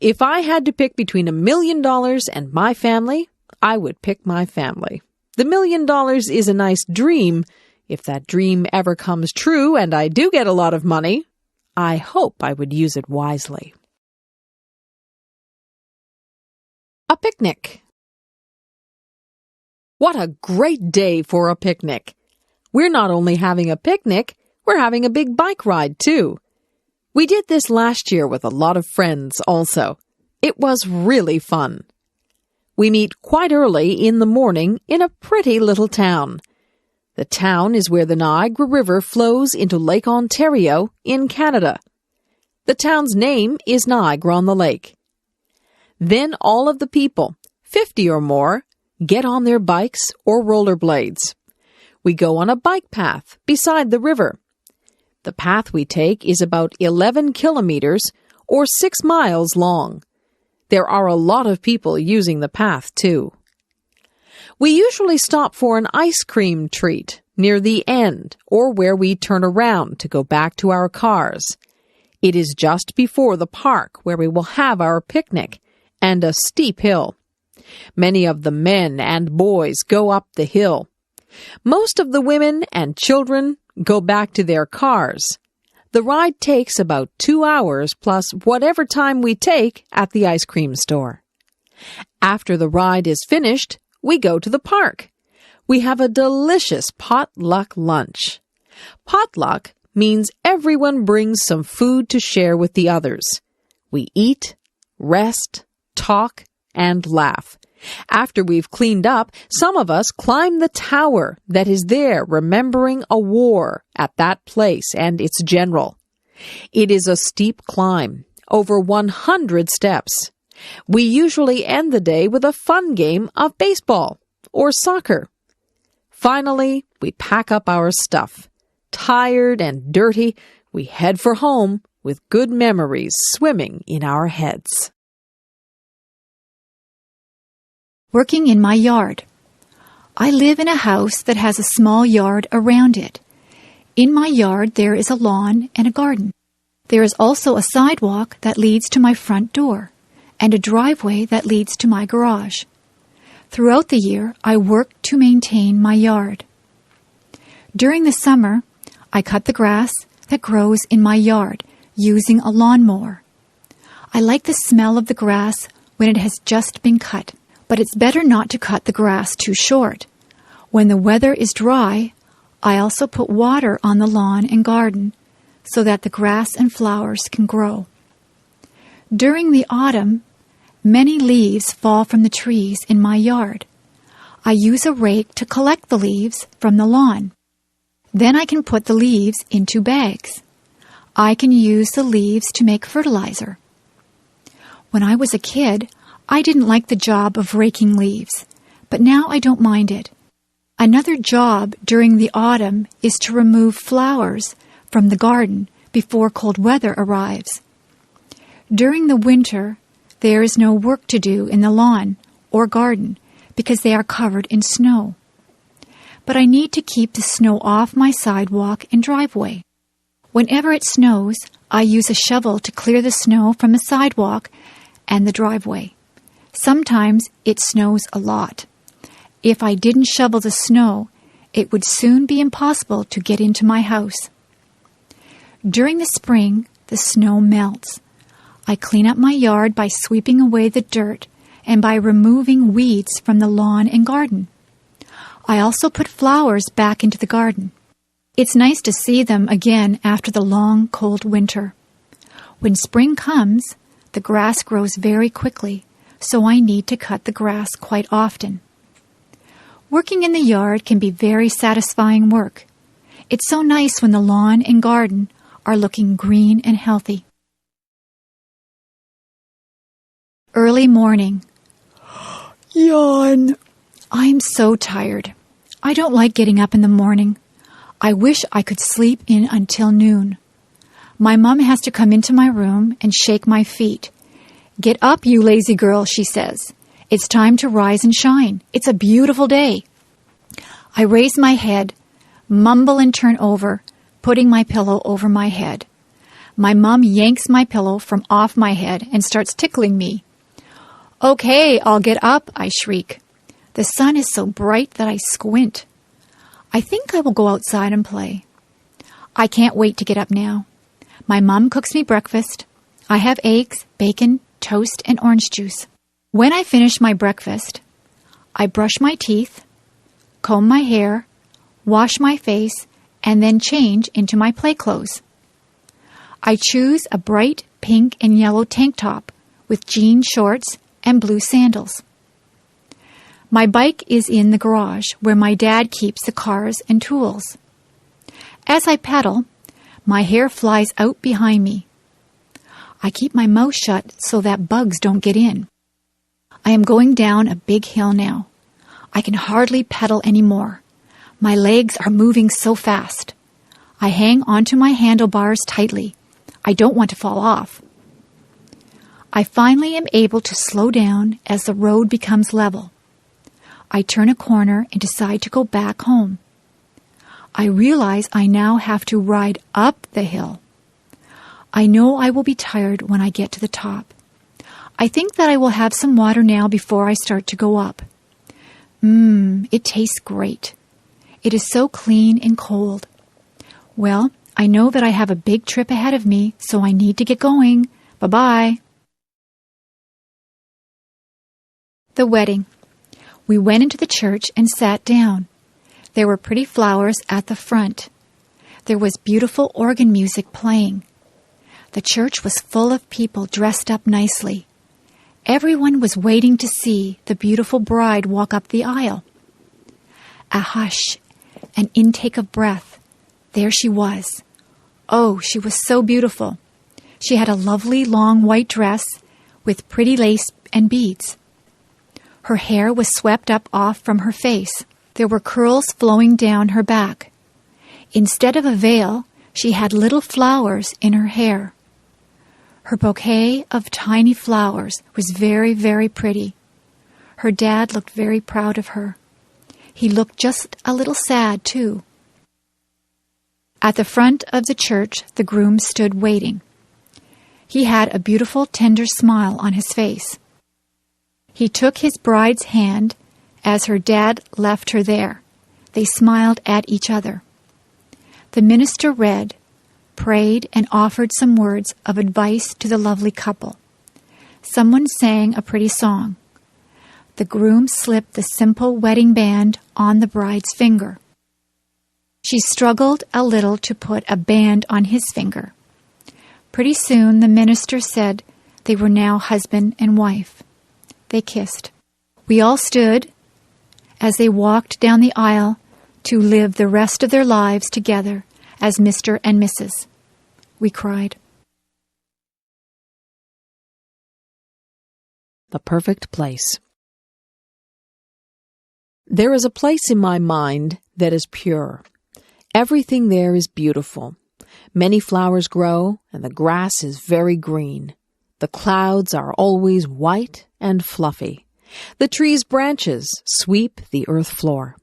If I had to pick between $1 million and my family, I would pick my family. The $1 million is a nice dream. If that dream ever comes true and I do get a lot of money, I hope I would use it wisely. A picnic. What a great day for a picnic. We're not only having a picnic, we're having a big bike ride too. We did this last year with a lot of friends also. It was really fun. We meet quite early in the morning in a pretty little town. The town is where the Niagara River flows into Lake Ontario in Canada. The town's name is Niagara-on-the-Lake. Then all of the people, 50 or more, get on their bikes or rollerblades. We go on a bike path beside the river. The path we take is about 11 kilometers or 6 miles long. There are a lot of people using the path, too. We usually stop for an ice cream treat near the end or where we turn around to go back to our cars. It is just before the park where we will have our picnic and a steep hill. Many of the men and boys go up the hill. Most of the women and children go back to their cars. The ride takes about 2 hours plus whatever time we take at the ice cream store. After the ride is finished, we go to the park. We have a delicious potluck lunch. Potluck means everyone brings some food to share with the others. We eat, rest, talk, and laugh. After we've cleaned up, some of us climb the tower that is there remembering a war at that place and its general. It is a steep climb, over 100 steps. We usually end the day with a fun game of baseball or soccer. Finally, we pack up our stuff. Tired and dirty, we head for home with good memories swimming in our heads. Working in my yard. I live in a house that has a small yard around it. In my yard there is a lawn and a garden. There is also a sidewalk that leads to my front door and a driveway that leads to my garage. Throughout the year, I work to maintain my yard. During the summer, I cut the grass that grows in my yard using a lawnmower. I like the smell of the grass when it has just been cut. But it's better not to cut the grass too short. When the weather is dry, I also put water on the lawn and garden so that the grass and flowers can grow. During the autumn, many leaves fall from the trees in my yard. I use a rake to collect the leaves from the lawn. Then I can put the leaves into bags. I can use the leaves to make fertilizer. When I was a kid, I didn't like the job of raking leaves, but now I don't mind it. Another job during the autumn is to remove flowers from the garden before cold weather arrives. During the winter, there is no work to do in the lawn or garden because they are covered in snow. But I need to keep the snow off my sidewalk and driveway. Whenever it snows, I use a shovel to clear the snow from the sidewalk and the driveway. Sometimes it snows a lot. If I didn't shovel the snow, it would soon be impossible to get into my house. During the spring, the snow melts. I clean up my yard by sweeping away the dirt and by removing weeds from the lawn and garden. I also put flowers back into the garden. It's nice to see them again after the long, cold winter. When spring comes, the grass grows very quickly, so I need to cut the grass quite often. Working in the yard can be very satisfying work. It's so nice when the lawn and garden are looking green and healthy. Early morning. Yawn. I'm so tired. I don't like getting up in the morning. I wish I could sleep in until noon. My mom has to come into my room and shake my feet. "Get up, you lazy girl," she says. "It's time to rise and shine. It's a beautiful day." I raise my head, mumble and turn over, putting my pillow over my head. My mom yanks my pillow from off my head and starts tickling me. "Okay, I'll get up," I shriek. The sun is so bright that I squint. I think I will go outside and play. I can't wait to get up now. My mom cooks me breakfast. I have eggs, bacon, toast, and orange juice. When I finish my breakfast, I brush my teeth, comb my hair, wash my face, and then change into my play clothes. I choose a bright pink and yellow tank top with jean shorts and blue sandals. My bike is in the garage where my dad keeps the cars and tools. As I pedal, my hair flies out behind me. I keep my mouth shut so that bugs don't get in. I am going down a big hill now. I can hardly pedal anymore. My legs are moving so fast. I hang onto my handlebars tightly. I don't want to fall off. I finally am able to slow down as the road becomes level. I turn a corner and decide to go back home. I realize I now have to ride up the hill. I know I will be tired when I get to the top. I think that I will have some water now before I start to go up. It tastes great. It is so clean and cold. Well, I know that I have a big trip ahead of me, so I need to get going. Bye-bye. The wedding. We went into the church and sat down. There were pretty flowers at the front. There was beautiful organ music playing. The church was full of people dressed up nicely. Everyone was waiting to see the beautiful bride walk up the aisle. A hush, an intake of breath. There she was. Oh, she was so beautiful. She had a lovely long white dress with pretty lace and beads. Her hair was swept up off from her face. There were curls flowing down her back. Instead of a veil, she had little flowers in her hair. Her bouquet of tiny flowers was very, very pretty. Her dad looked very proud of her. He looked just a little sad, too. At the front of the church, the groom stood waiting. He had a beautiful, tender smile on his face. He took his bride's hand as her dad left her there. They smiled at each other. The minister read, prayed, and offered some words of advice to the lovely couple. Someone sang a pretty song. The groom slipped the simple wedding band on the bride's finger. She struggled a little to put a band on his finger. Pretty soon the minister said they were now husband and wife. They kissed. We all stood as they walked down the aisle to live the rest of their lives together as Mr. and Mrs. We cried. The perfect place. There is a place in my mind that is pure. Everything there is beautiful. Many flowers grow, and the grass is very green. The clouds are always white and fluffy. The tree's branches sweep the earth floor.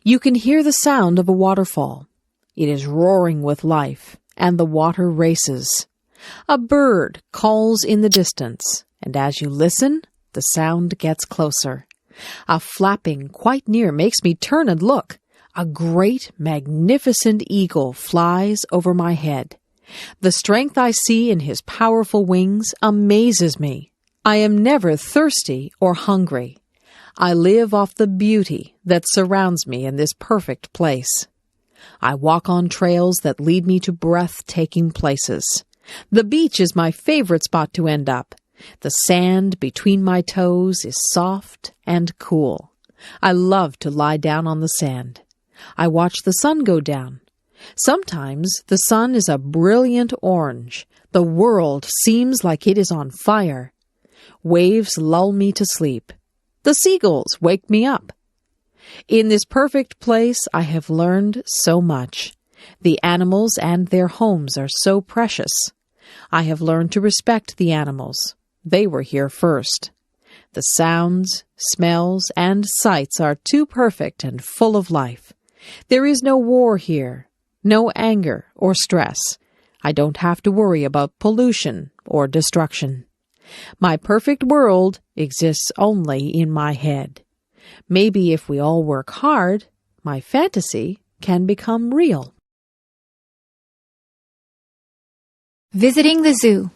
You can hear the sound of a waterfall. It is roaring with life, and the water races. A bird calls in the distance, and as you listen, the sound gets closer. A flapping quite near makes me turn and look. A great, magnificent eagle flies over my head. The strength I see in his powerful wings amazes me. I am never thirsty or hungry. I live off the beauty that surrounds me in this perfect place. I walk on trails that lead me to breathtaking places. The beach is my favorite spot to end up. The sand between my toes is soft and cool. I love to lie down on the sand. I watch the sun go down. Sometimes the sun is a brilliant orange. The world seems like it is on fire. Waves lull me to sleep. The seagulls wake me up. In this perfect place, I have learned so much. The animals and their homes are so precious. I have learned to respect the animals. They were here first. The sounds, smells, and sights are too perfect and full of life. There is no war here, no anger or stress. I don't have to worry about pollution or destruction. My perfect world exists only in my head. Maybe if we all work hard, my fantasy can become real. Visiting the zoo.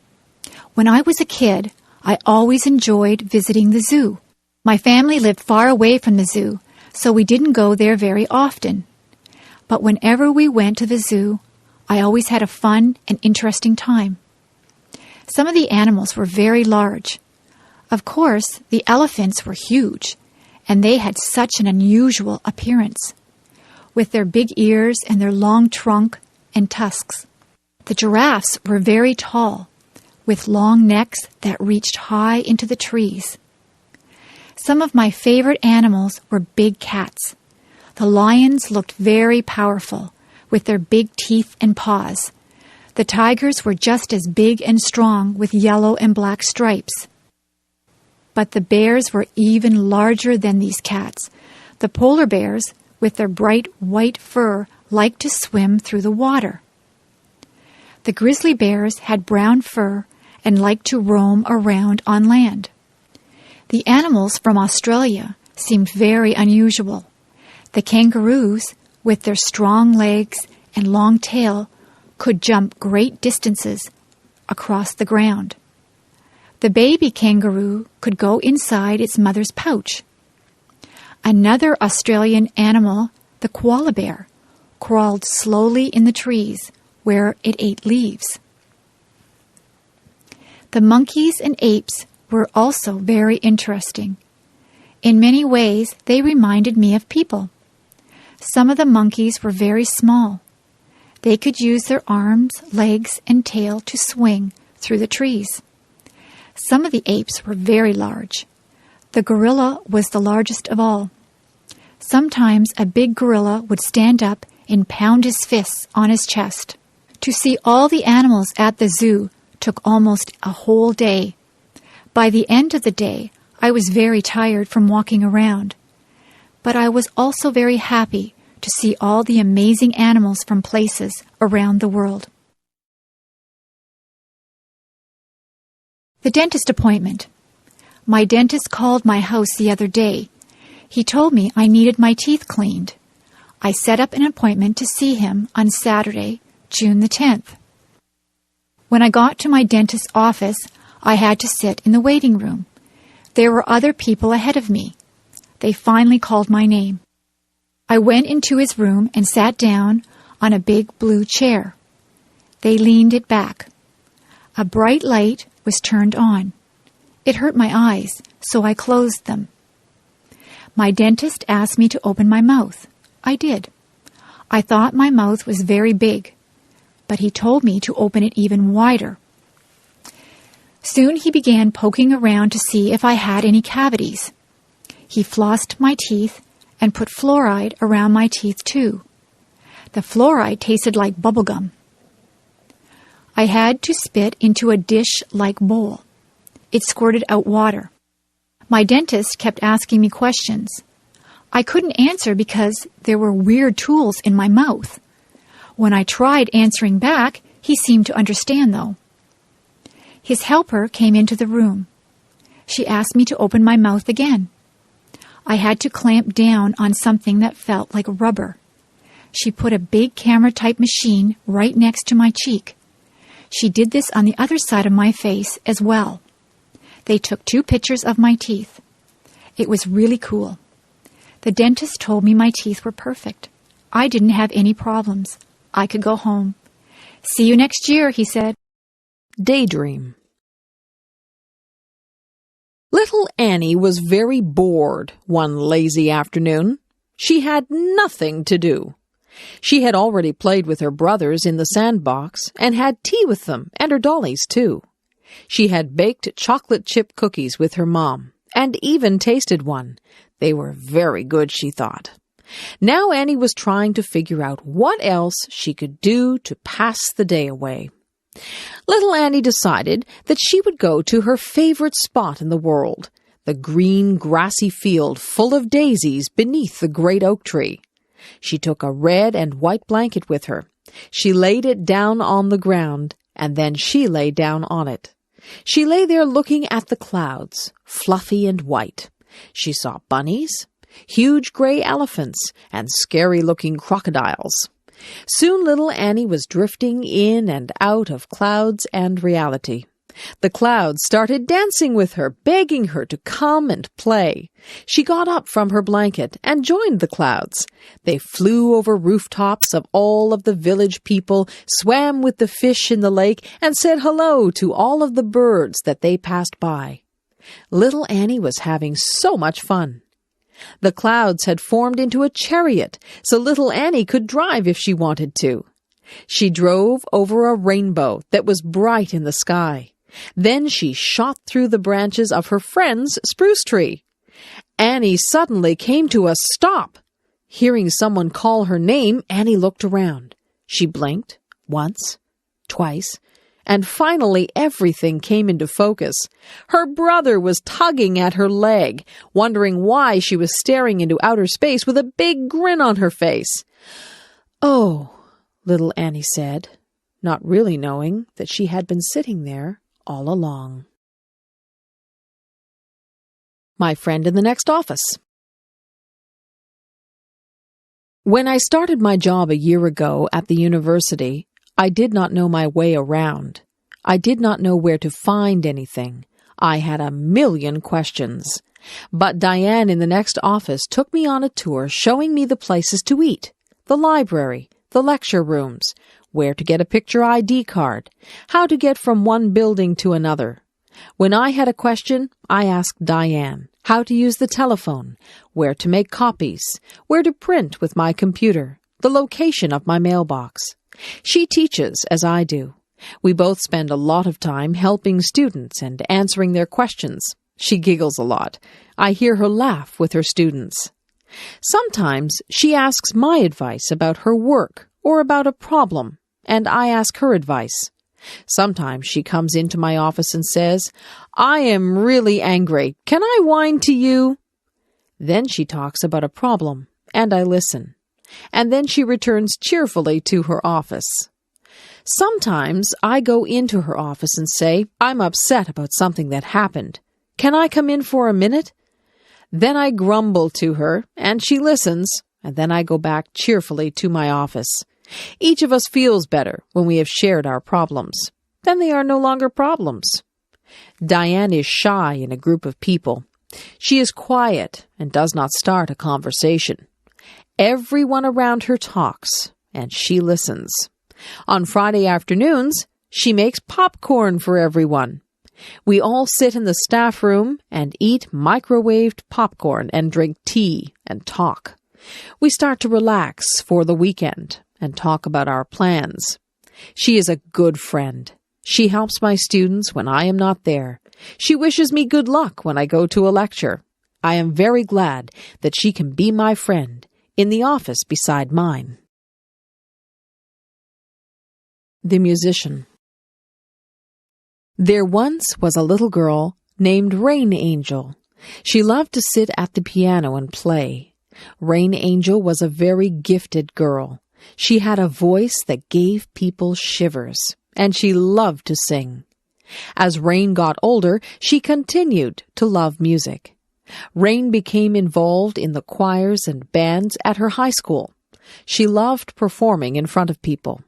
When I was a kid, I always enjoyed visiting the zoo. My family lived far away from the zoo, so we didn't go there very often. But whenever we went to the zoo, I always had a fun and interesting time. Some of the animals were very large. Of course, the elephants were huge, and they had such an unusual appearance, with their big ears and their long trunk and tusks. The giraffes were very tall, with long necks that reached high into the trees. Some of my favorite animals were big cats. The lions looked very powerful, with their big teeth and paws. The tigers were just as big and strong, with yellow and black stripes. But the bears were even larger than these cats. The polar bears, with their bright white fur, liked to swim through the water. The grizzly bears had brown fur and liked to roam around on land. The animals from Australia seemed very unusual. The kangaroos, with their strong legs and long tail, could jump great distances across the ground. The baby kangaroo could go inside its mother's pouch. Another Australian animal, the koala bear, crawled slowly in the trees where it ate leaves. The monkeys and apes were also very interesting. In many ways, they reminded me of people. Some of the monkeys were very small. They could use their arms, legs, and tail to swing through the trees. Some of the apes were very large. The gorilla was the largest of all. Sometimes a big gorilla would stand up and pound his fists on his chest. To see all the animals at the zoo took almost a whole day. By the end of the day, I was very tired from walking around. But I was also very happy to see all the amazing animals from places around the world. The dentist appointment. My dentist called my house the other day. He told me I needed my teeth cleaned. I set up an appointment to see him on Saturday, June the 10th. When I got to my dentist's office, I had to sit in the waiting room. There were other people ahead of me. They finally called my name. I went into his room and sat down on a big blue chair. They leaned it back. A bright light was turned on. It hurt my eyes, so I closed them. My dentist asked me to open my mouth. I did. I thought my mouth was very big, but he told me to open it even wider. Soon he began poking around to see if I had any cavities. He flossed my teeth and put fluoride around my teeth too. The fluoride tasted like bubblegum. I had to spit into a dish-like bowl. It squirted out water. My dentist kept asking me questions. I couldn't answer because there were weird tools in my mouth. When I tried answering back, he seemed to understand, though. His helper came into the room. She asked me to open my mouth again. I had to clamp down on something that felt like rubber. She put a big camera-type machine right next to my cheek. She did this on the other side of my face as well. They took 2 pictures of my teeth. It was really cool. The dentist told me my teeth were perfect. I didn't have any problems. I could go home. See you next year, he said. Daydream. Little Annie was very bored one lazy afternoon. She had nothing to do. She had already played with her brothers in the sandbox and had tea with them and her dollies, too. She had baked chocolate chip cookies with her mom and even tasted one. They were very good, she thought. Now Annie was trying to figure out what else she could do to pass the day away. Little Annie decided that she would go to her favorite spot in the world, the green, grassy field full of daisies beneath the great oak tree. She took a red and white blanket with her. She laid it down on the ground, and then she lay down on it. She lay there looking at the clouds, fluffy and white. She saw bunnies. huge gray elephants, and scary-looking crocodiles. Soon little Annie was drifting in and out of clouds and reality. The clouds started dancing with her, begging her to come and play. She got up from her blanket and joined the clouds. They flew over rooftops of all of the village people, swam with the fish in the lake, and said hello to all of the birds that they passed by. Little Annie was having so much fun. The clouds had formed into a chariot, so little Annie could drive if she wanted to. She drove over a rainbow that was bright in the sky. Then she shot through the branches of her friend's spruce tree. Annie suddenly came to a stop. Hearing someone call her name, Annie looked around. She blinked once, twice, and finally everything came into focus. Her brother was tugging at her leg, wondering why she was staring into outer space with a big grin on her face. "Oh," little Annie said, not really knowing that she had been sitting there all along. My friend in the next office. When I started my job a year ago at the university, I did not know my way around. I did not know where to find anything. I had a million questions. But Diane in the next office took me on a tour showing me the places to eat, the library, the lecture rooms, where to get a picture ID card, how to get from one building to another. When I had a question, I asked Diane how to use the telephone, where to make copies, where to print with my computer, the location of my mailbox. She teaches as I do. We both spend a lot of time helping students and answering their questions. She giggles a lot. I hear her laugh with her students. Sometimes she asks my advice about her work or about a problem, and I ask her advice. Sometimes she comes into my office and says, "I am really angry. Can I whine to you?" Then she talks about a problem, and I listen. And then she returns cheerfully to her office. Sometimes I go into her office and say, "I'm upset about something that happened. Can I come in for a minute?" Then I grumble to her, and she listens, and then I go back cheerfully to my office. Each of us feels better when we have shared our problems. Then they are no longer problems. Diane is shy in a group of people. She is quiet and does not start a conversation. Everyone around her talks, and she listens. On Friday afternoons, she makes popcorn for everyone. We all sit in the staff room and eat microwaved popcorn and drink tea and talk. We start to relax for the weekend and talk about our plans. She is a good friend. She helps my students when I am not there. She wishes me good luck when I go to a lecture. I am very glad that she can be my friend in the office beside mine. The musician. There once was a little girl named Rain Angel. She loved to sit at the piano and play. Rain Angel was a very gifted girl. She had a voice that gave people shivers, and she loved to sing. As Rain got older, she continued to love music. Rain became involved in the choirs and bands at her high school. She loved performing in front of people.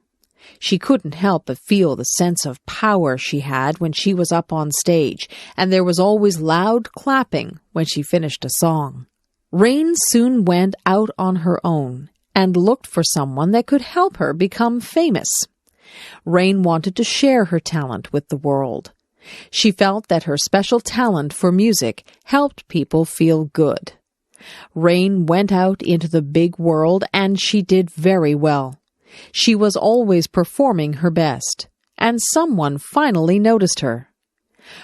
She couldn't help but feel the sense of power she had when she was up on stage, and there was always loud clapping when she finished a song. Rain soon went out on her own and looked for someone that could help her become famous. Rain wanted to share her talent with the world. She felt that her special talent for music helped people feel good. Rain went out into the big world, and she did very well. She was always performing her best, and someone finally noticed her.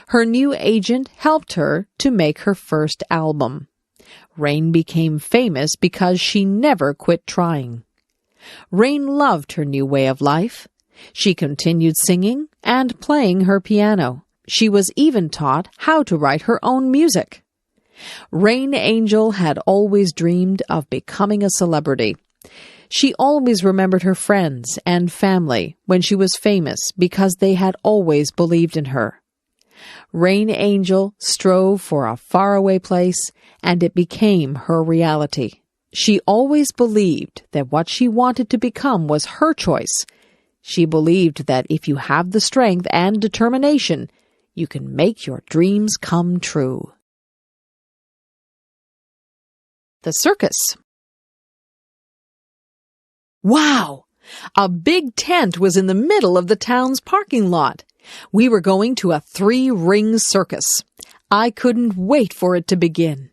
Her new agent helped her to make her first album. Rain became famous because she never quit trying. Rain loved her new way of life. She continued singing and playing her piano. She was even taught how to write her own music. Rain Angel had always dreamed of becoming a celebrity. She always remembered her friends and family when she was famous because they had always believed in her. Rain Angel strove for a faraway place, and it became her reality. She always believed that what she wanted to become was her choice. She believed that if you have the strength and determination, you can make your dreams come true. The circus. Wow! A big tent was in the middle of the town's parking lot. We were going to a 3-ring circus. I couldn't wait for it to begin.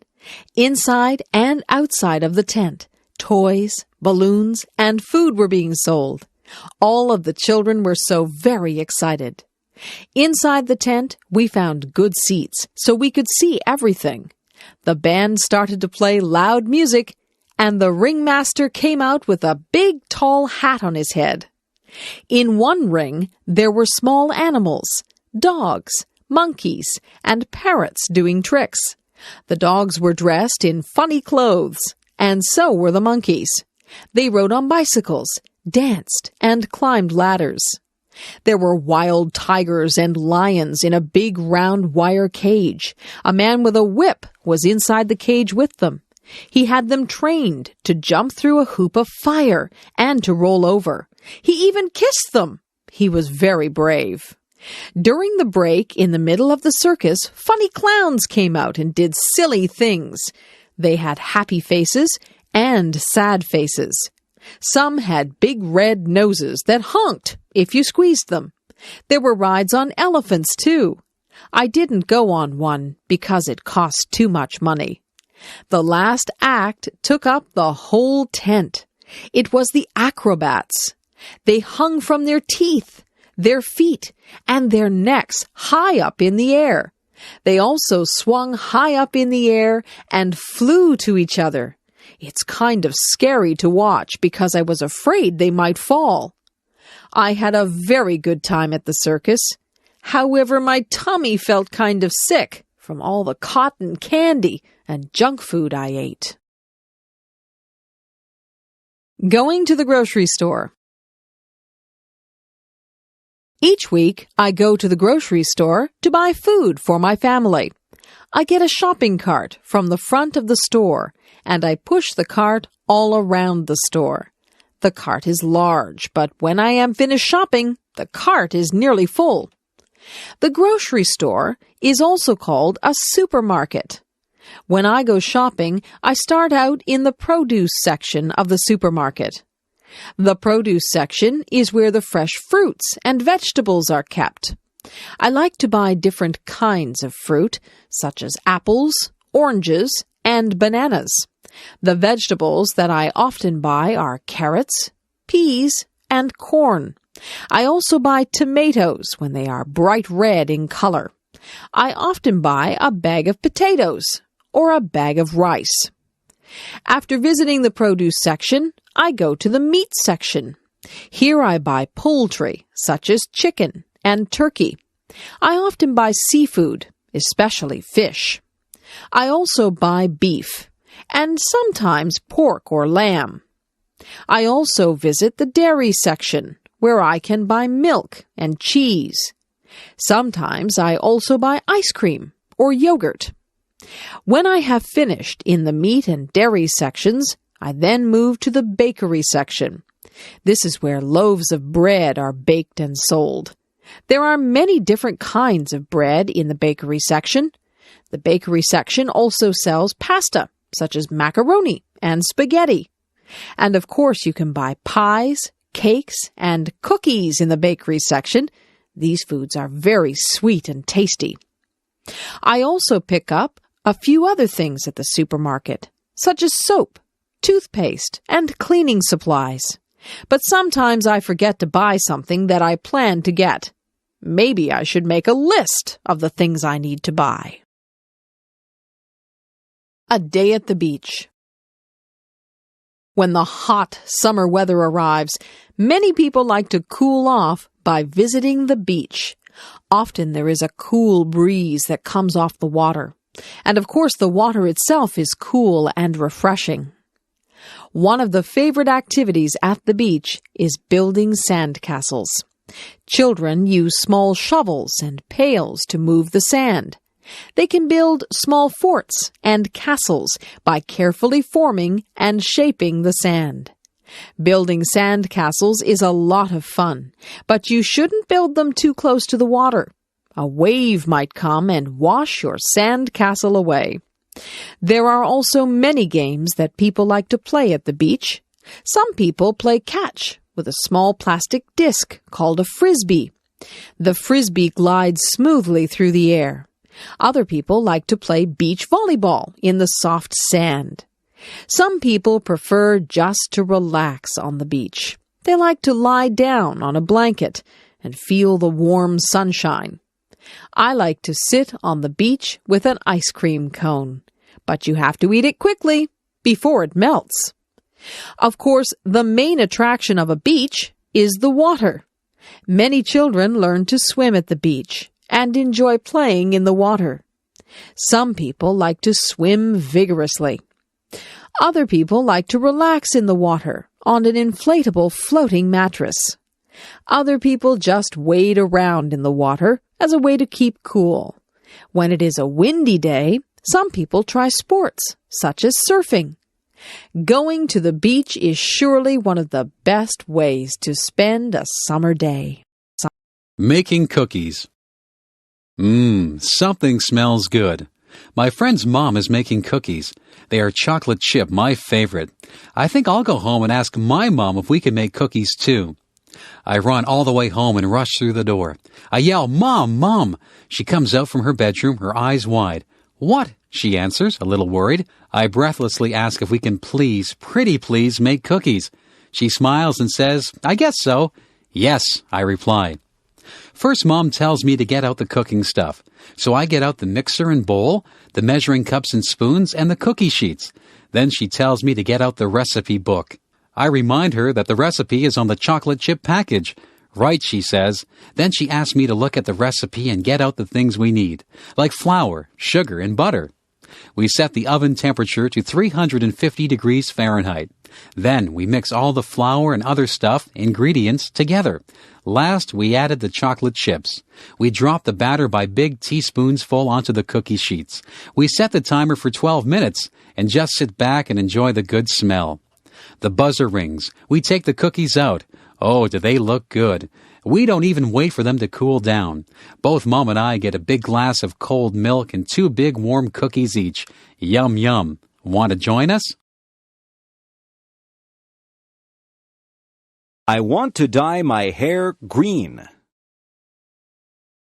Inside and outside of the tent, toys, balloons, and food were being sold. All of the children were so very excited. Inside the tent, we found good seats so we could see everything. The band started to play loud music, and the ringmaster came out with a big tall hat on his head. In one ring, there were small animals, dogs, monkeys, and parrots doing tricks. The dogs were dressed in funny clothes, and so were the monkeys. They rode on bicycles, danced, and climbed ladders. There were wild tigers and lions in a big round wire cage. A man with a whip was inside the cage with them. He had them trained to jump through a hoop of fire and to roll over. He even kissed them. He was very brave. During the break in the middle of the circus, funny clowns came out and did silly things. They had happy faces and sad faces. Some had big red noses that honked if you squeezed them. There were rides on elephants, too. I didn't go on one because it cost too much money. The last act took up the whole tent. It was the acrobats. They hung from their teeth, their feet, and their necks high up in the air. They also swung high up in the air and flew to each other. It's kind of scary to watch because I was afraid they might fall. I had a very good time at the circus. However, my tummy felt kind of sick from all the cotton candy and junk food I ate. Going to the grocery store. Each week, I go to the grocery store to buy food for my family. I get a shopping cart from the front of the store, and I push the cart all around the store. The cart is large, but when I am finished shopping, the cart is nearly full. The grocery store is also called a supermarket. When I go shopping, I start out in the produce section of the supermarket. The produce section is where the fresh fruits and vegetables are kept. I like to buy different kinds of fruit, such as apples, oranges, and bananas. The vegetables that I often buy are carrots, peas, and corn. I also buy tomatoes when they are bright red in color. I often buy a bag of potatoes or a bag of rice. After visiting the produce section, I go to the meat section. Here I buy poultry, such as chicken and turkey. I often buy seafood, especially fish. I also buy beef, and sometimes pork or lamb. I also visit the dairy section, where I can buy milk and cheese. Sometimes I also buy ice cream or yogurt. When I have finished in the meat and dairy sections, I then move to the bakery section. This is where loaves of bread are baked and sold. There are many different kinds of bread in the bakery section. The bakery section also sells pasta, such as macaroni and spaghetti. And of course, you can buy pies, cakes, and cookies in the bakery section. These foods are very sweet and tasty. I also pick up a few other things at the supermarket, such as soap, toothpaste, and cleaning supplies. But sometimes I forget to buy something that I plan to get. Maybe I should make a list of the things I need to buy. A day at the beach. When the hot summer weather arrives, many people like to cool off by visiting the beach. Often there is a cool breeze that comes off the water. And of course, the water itself is cool and refreshing. One of the favorite activities at the beach is building sandcastles. Children use small shovels and pails to move the sand. They can build small forts and castles by carefully forming and shaping the sand. Building sand castles is a lot of fun, but you shouldn't build them too close to the water. A wave might come and wash your sand castle away. There are also many games that people like to play at the beach. Some people play catch with a small plastic disc called a frisbee. The frisbee glides smoothly through the air. Other people like to play beach volleyball in the soft sand. Some people prefer just to relax on the beach. They like to lie down on a blanket and feel the warm sunshine. I like to sit on the beach with an ice cream cone, but you have to eat it quickly before it melts. Of course, the main attraction of a beach is the water. Many children learn to swim at the beach and enjoy playing in the water. Some people like to swim vigorously. Other people like to relax in the water on an inflatable floating mattress. Other people just wade around in the water as a way to keep cool. When it is a windy day, some people try sports, such as surfing. Going to the beach is surely one of the best ways to spend a summer day. Making cookies. Something smells good. My friend's mom is making cookies. They are chocolate chip, my favorite. I think I'll go home and ask my mom if we can make cookies too. I run all the way home and rush through the door. I yell, "Mom, Mom!" She comes out from her bedroom, her eyes wide. "What?" she answers, a little worried. I breathlessly ask if we can please, pretty please, make cookies. She smiles and says, "I guess so." "Yes," I reply. First, Mom tells me to get out the cooking stuff. So I get out the mixer and bowl, the measuring cups and spoons, and the cookie sheets. Then she tells me to get out the recipe book. I remind her that the recipe is on the chocolate chip package. "Right," she says. Then she asks me to look at the recipe and get out the things we need, like flour, sugar, and butter. We set the oven temperature to 350 degrees Fahrenheit. Then we mix all the flour and other ingredients together. Last, we added the chocolate chips. We drop the batter by big teaspoons full onto the cookie sheets. We set the timer for 12 minutes and just sit back and enjoy the good smell. The buzzer rings. We take the cookies out. Oh, do they look good. We don't even wait for them to cool down. Both Mom and I get a big glass of cold milk and 2 big warm cookies each. Yum, yum. Want to join us? I want to dye my hair green.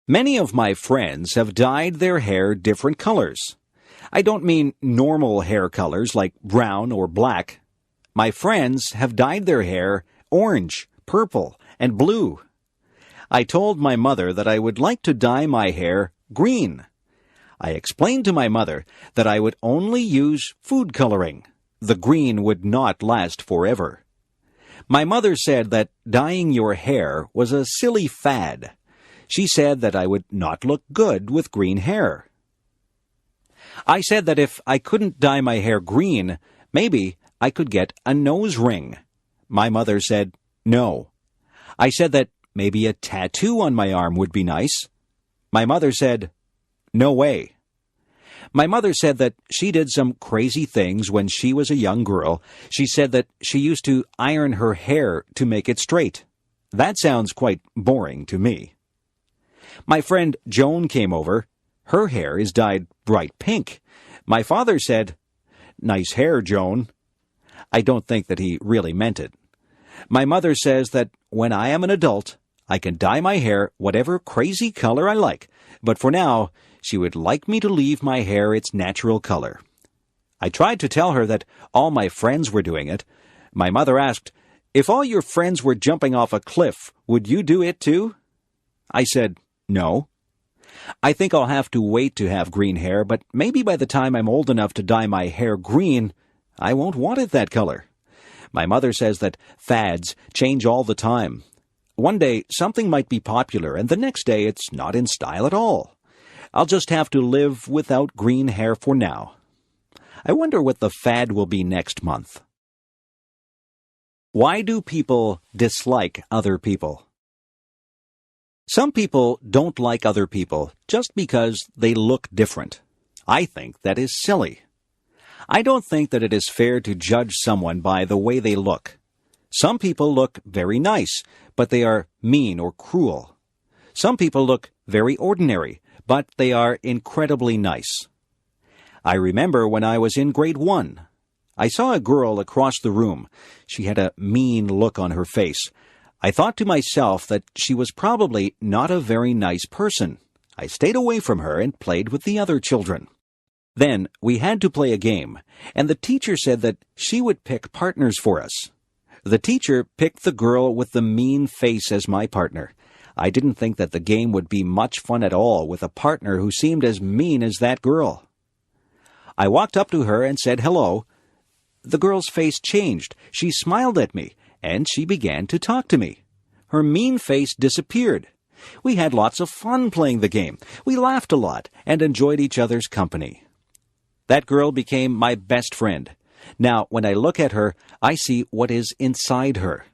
Many of my friends have dyed their hair different colors. I don't mean normal hair colors like brown or black. My friends have dyed their hair orange, purple, and blue. I told my mother that I would like to dye my hair green. I explained to my mother that I would only use food coloring. The green would not last forever. My mother said that dyeing your hair was a silly fad. She said that I would not look good with green hair. I said that if I couldn't dye my hair green, maybe I could get a nose ring. My mother said no. I said that maybe a tattoo on my arm would be nice. My mother said, "No way." My mother said that she did some crazy things when she was a young girl. She said that she used to iron her hair to make it straight. That sounds quite boring to me. My friend Joan came over. Her hair is dyed bright pink. My father said, "Nice hair, Joan." I don't think that he really meant it. My mother says that when I am an adult, I can dye my hair whatever crazy color I like, but for now, she would like me to leave my hair its natural color. I tried to tell her that all my friends were doing it. My mother asked, "If all your friends were jumping off a cliff, would you do it too?" I said, "No." I think I'll have to wait to have green hair, but maybe by the time I'm old enough to dye my hair green, I won't want it that color. My mother says that fads change all the time. One day, something might be popular, and the next day it's not in style at all. I'll just have to live without green hair for now. I wonder what the fad will be next month. Why do people dislike other people? Some people don't like other people just because they look different. I think that is silly. I don't think that it is fair to judge someone by the way they look. Some people look very nice, but they are mean or cruel. Some people look very ordinary, but they are incredibly nice. I remember when I was in grade 1. I saw a girl across the room. She had a mean look on her face. I thought to myself that she was probably not a very nice person. I stayed away from her and played with the other children. Then we had to play a game, and the teacher said that she would pick partners for us. The teacher picked the girl with the mean face as my partner. I didn't think that the game would be much fun at all with a partner who seemed as mean as that girl. I walked up to her and said hello. The girl's face changed. She smiled at me, and she began to talk to me. Her mean face disappeared. We had lots of fun playing the game. We laughed a lot and enjoyed each other's company. That girl became my best friend. Now, when I look at her, I see what is inside her.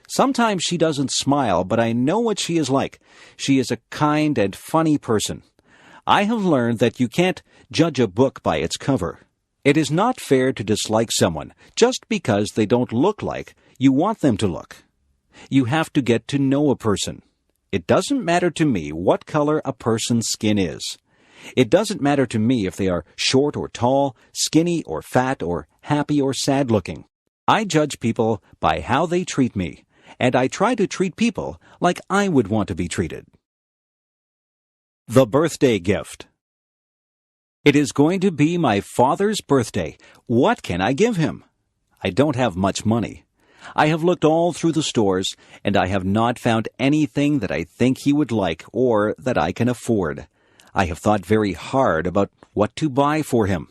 Sometimes she doesn't smile, but I know what she is like. She is a kind and funny person. I have learned that you can't judge a book by its cover. It is not fair to dislike someone just because they don't look like you want them to look. You have to get to know a person. It doesn't matter to me what color a person's skin is. It doesn't matter to me if they are short or tall, skinny or fat, or happy or sad looking. I judge people by how they treat me, and I try to treat people like I would want to be treated. The birthday gift. It is going to be my father's birthday. What can I give him? I don't have much money. I have looked all through the stores, and I have not found anything that I think he would like or that I can afford. I have thought very hard about what to buy for him.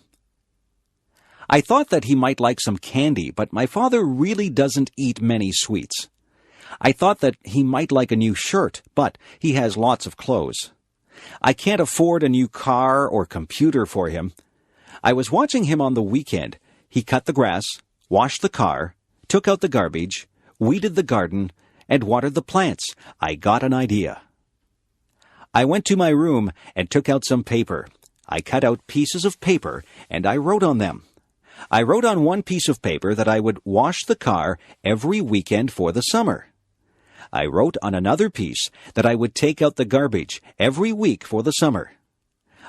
I thought that he might like some candy, but my father really doesn't eat many sweets. I thought that he might like a new shirt, but he has lots of clothes. I can't afford a new car or computer for him. I was watching him on the weekend. He cut the grass, washed the car, took out the garbage, weeded the garden, and watered the plants. I got an idea. I went to my room and took out some paper. I cut out pieces of paper, and I wrote on them. I wrote on one piece of paper that I would wash the car every weekend for the summer. I wrote on another piece that I would take out the garbage every week for the summer.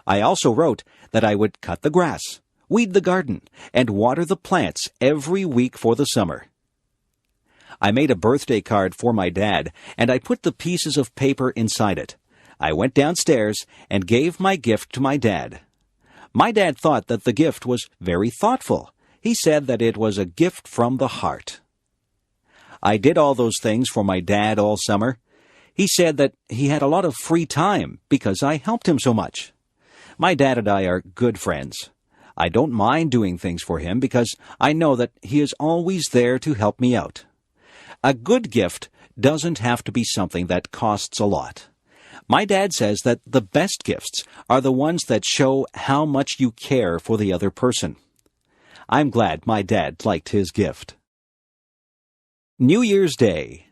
I also wrote that I would cut the grass, weed the garden, and water the plants every week for the summer. I made a birthday card for my dad, and I put the pieces of paper inside it. I went downstairs and gave my gift to my dad. My dad thought that the gift was very thoughtful. He said that it was a gift from the heart. I did all those things for my dad all summer. He said that he had a lot of free time because I helped him so much. My dad and I are good friends. I don't mind doing things for him because I know that he is always there to help me out. A good gift doesn't have to be something that costs a lot. My dad says that the best gifts are the ones that show how much you care for the other person. I'm glad my dad liked his gift. New Year's Day.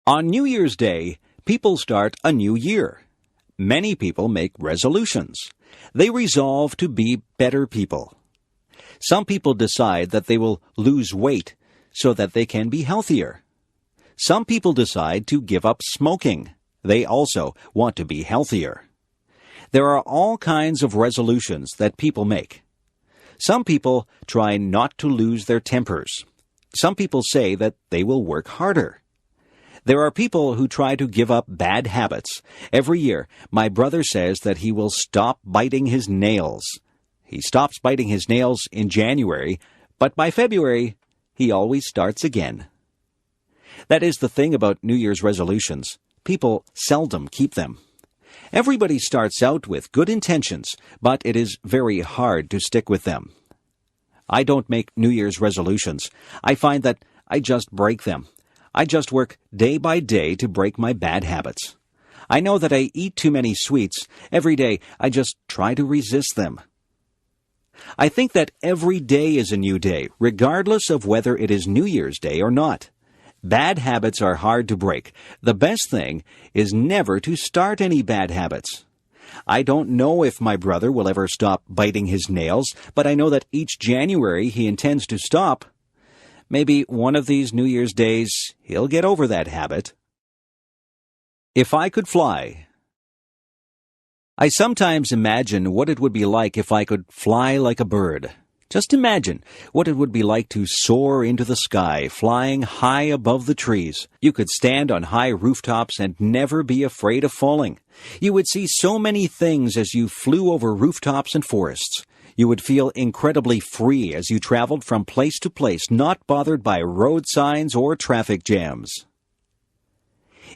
On New Year's Day, people start a new year. Many people make resolutions. They resolve to be better people. Some people decide that they will lose weight so that they can be healthier. Some people decide to give up smoking. They also want to be healthier. There are all kinds of resolutions that people make. Some people try not to lose their tempers. Some people say that they will work harder. There are people who try to give up bad habits. Every year, my brother says that he will stop biting his nails. He stops biting his nails in January, but by February, he always starts again. That is the thing about New Year's resolutions. People seldom keep them. Everybody starts out with good intentions, but it is very hard to stick with them. I don't make New Year's resolutions. I find that I just break them. I just work day by day to break my bad habits. I know that I eat too many sweets. Every day, I just try to resist them. I think that every day is a new day, regardless of whether it is New Year's Day or not. Bad habits are hard to break. The best thing is never to start any bad habits. I don't know if my brother will ever stop biting his nails, but I know that each January he intends to stop. Maybe one of these New Year's days he'll get over that habit. If I could fly. I sometimes imagine what it would be like if I could fly like a bird. Just imagine what it would be like to soar into the sky, flying high above the trees. You could stand on high rooftops and never be afraid of falling. You would see so many things as you flew over rooftops and forests. You would feel incredibly free as you traveled from place to place, not bothered by road signs or traffic jams.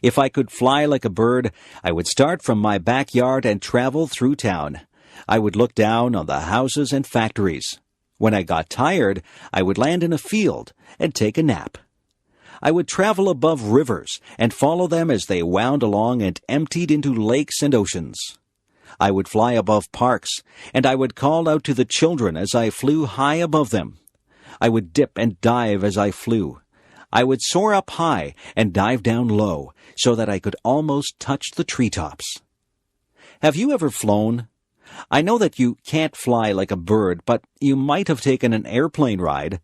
If I could fly like a bird, I would start from my backyard and travel through town. I would look down on the houses and factories. When I got tired, I would land in a field and take a nap. I would travel above rivers and follow them as they wound along and emptied into lakes and oceans. I would fly above parks, and I would call out to the children as I flew high above them. I would dip and dive as I flew. I would soar up high and dive down low so that I could almost touch the treetops. Have you ever flown? I know that you can't fly like a bird, but you might have taken an airplane ride.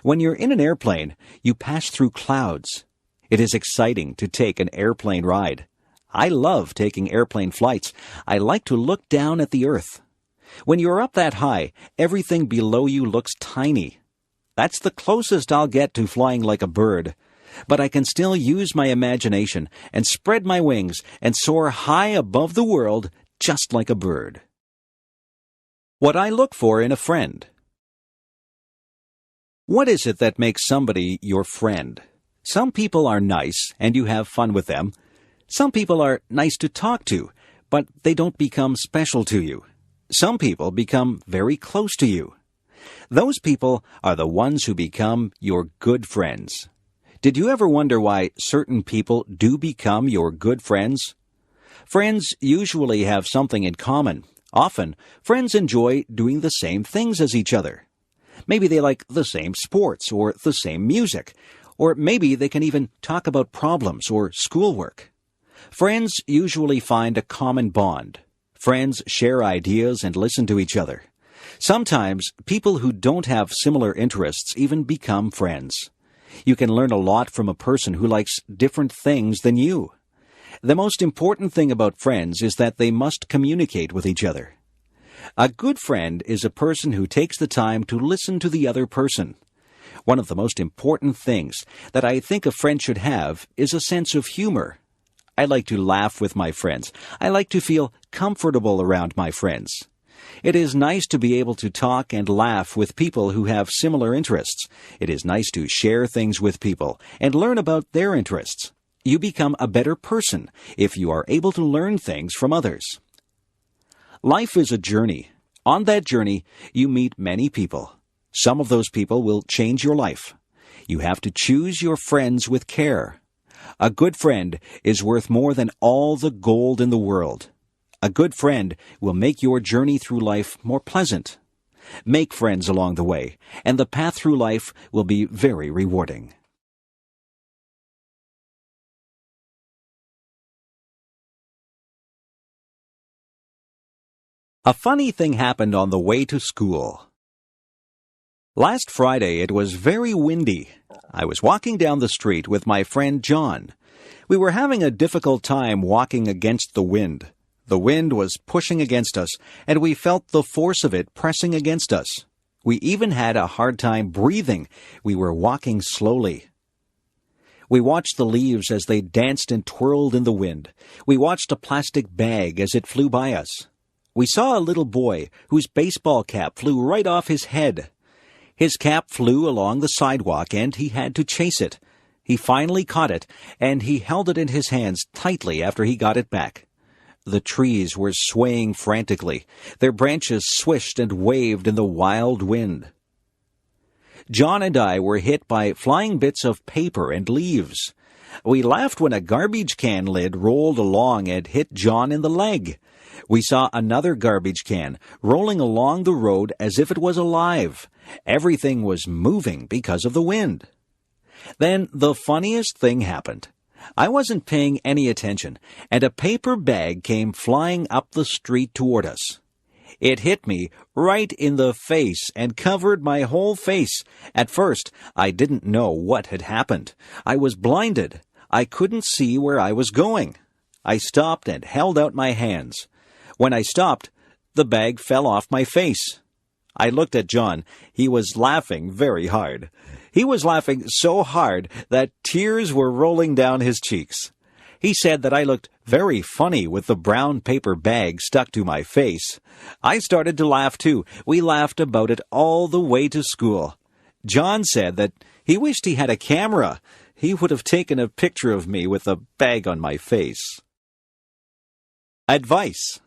When you're in an airplane, you pass through clouds. It is exciting to take an airplane ride. I love taking airplane flights. I like to look down at the earth. When you're up that high, everything below you looks tiny. That's the closest I'll get to flying like a bird. But I can still use my imagination and spread my wings and soar high above the world just like a bird. What I look for in a friend. What is it that makes somebody your friend? Some people are nice and you have fun with them. Some people are nice to talk to, but they don't become special to you. Some people become very close to you. Those people are the ones who become your good friends. Did you ever wonder why certain people do become your good friends? Friends usually have something in common. Often, friends enjoy doing the same things as each other. Maybe they like the same sports or the same music, or maybe they can even talk about problems or schoolwork. Friends usually find a common bond. Friends share ideas and listen to each other. Sometimes, people who don't have similar interests even become friends. You can learn a lot from a person who likes different things than you. The most important thing about friends is that they must communicate with each other. A good friend is a person who takes the time to listen to the other person. One of the most important things that I think a friend should have is a sense of humor. I like to laugh with my friends. I like to feel comfortable around my friends. It is nice to be able to talk and laugh with people who have similar interests. It is nice to share things with people and learn about their interests. You become a better person if you are able to learn things from others. Life is a journey. On that journey, you meet many people. Some of those people will change your life. You have to choose your friends with care. A good friend is worth more than all the gold in the world. A good friend will make your journey through life more pleasant. Make friends along the way, and the path through life will be very rewarding. A funny thing happened on the way to school. Last Friday it was very windy. I was walking down the street with my friend John. We were having a difficult time walking against the wind. The wind was pushing against us, and we felt the force of it pressing against us. We even had a hard time breathing. We were walking slowly. We watched the leaves as they danced and twirled in the wind. We watched a plastic bag as it flew by us. We saw a little boy whose baseball cap flew right off his head. His cap flew along the sidewalk, and he had to chase it. He finally caught it, and he held it in his hands tightly after he got it back. The trees were swaying frantically. Their branches swished and waved in the wild wind. John and I were hit by flying bits of paper and leaves. We laughed when a garbage can lid rolled along and hit John in the leg. We saw another garbage can rolling along the road as if it was alive. Everything was moving because of the wind. Then the funniest thing happened. I wasn't paying any attention, and a paper bag came flying up the street toward us. It hit me right in the face and covered my whole face. At first, I didn't know what had happened. I was blinded. I couldn't see where I was going. I stopped and held out my hands. When I stopped, the bag fell off my face. I looked at John. He was laughing very hard. He was laughing so hard that tears were rolling down his cheeks. He said that I looked very funny with the brown paper bag stuck to my face. I started to laugh too. We laughed about it all the way to school. John said that he wished he had a camera. He would have taken a picture of me with the bag on my face. Advice.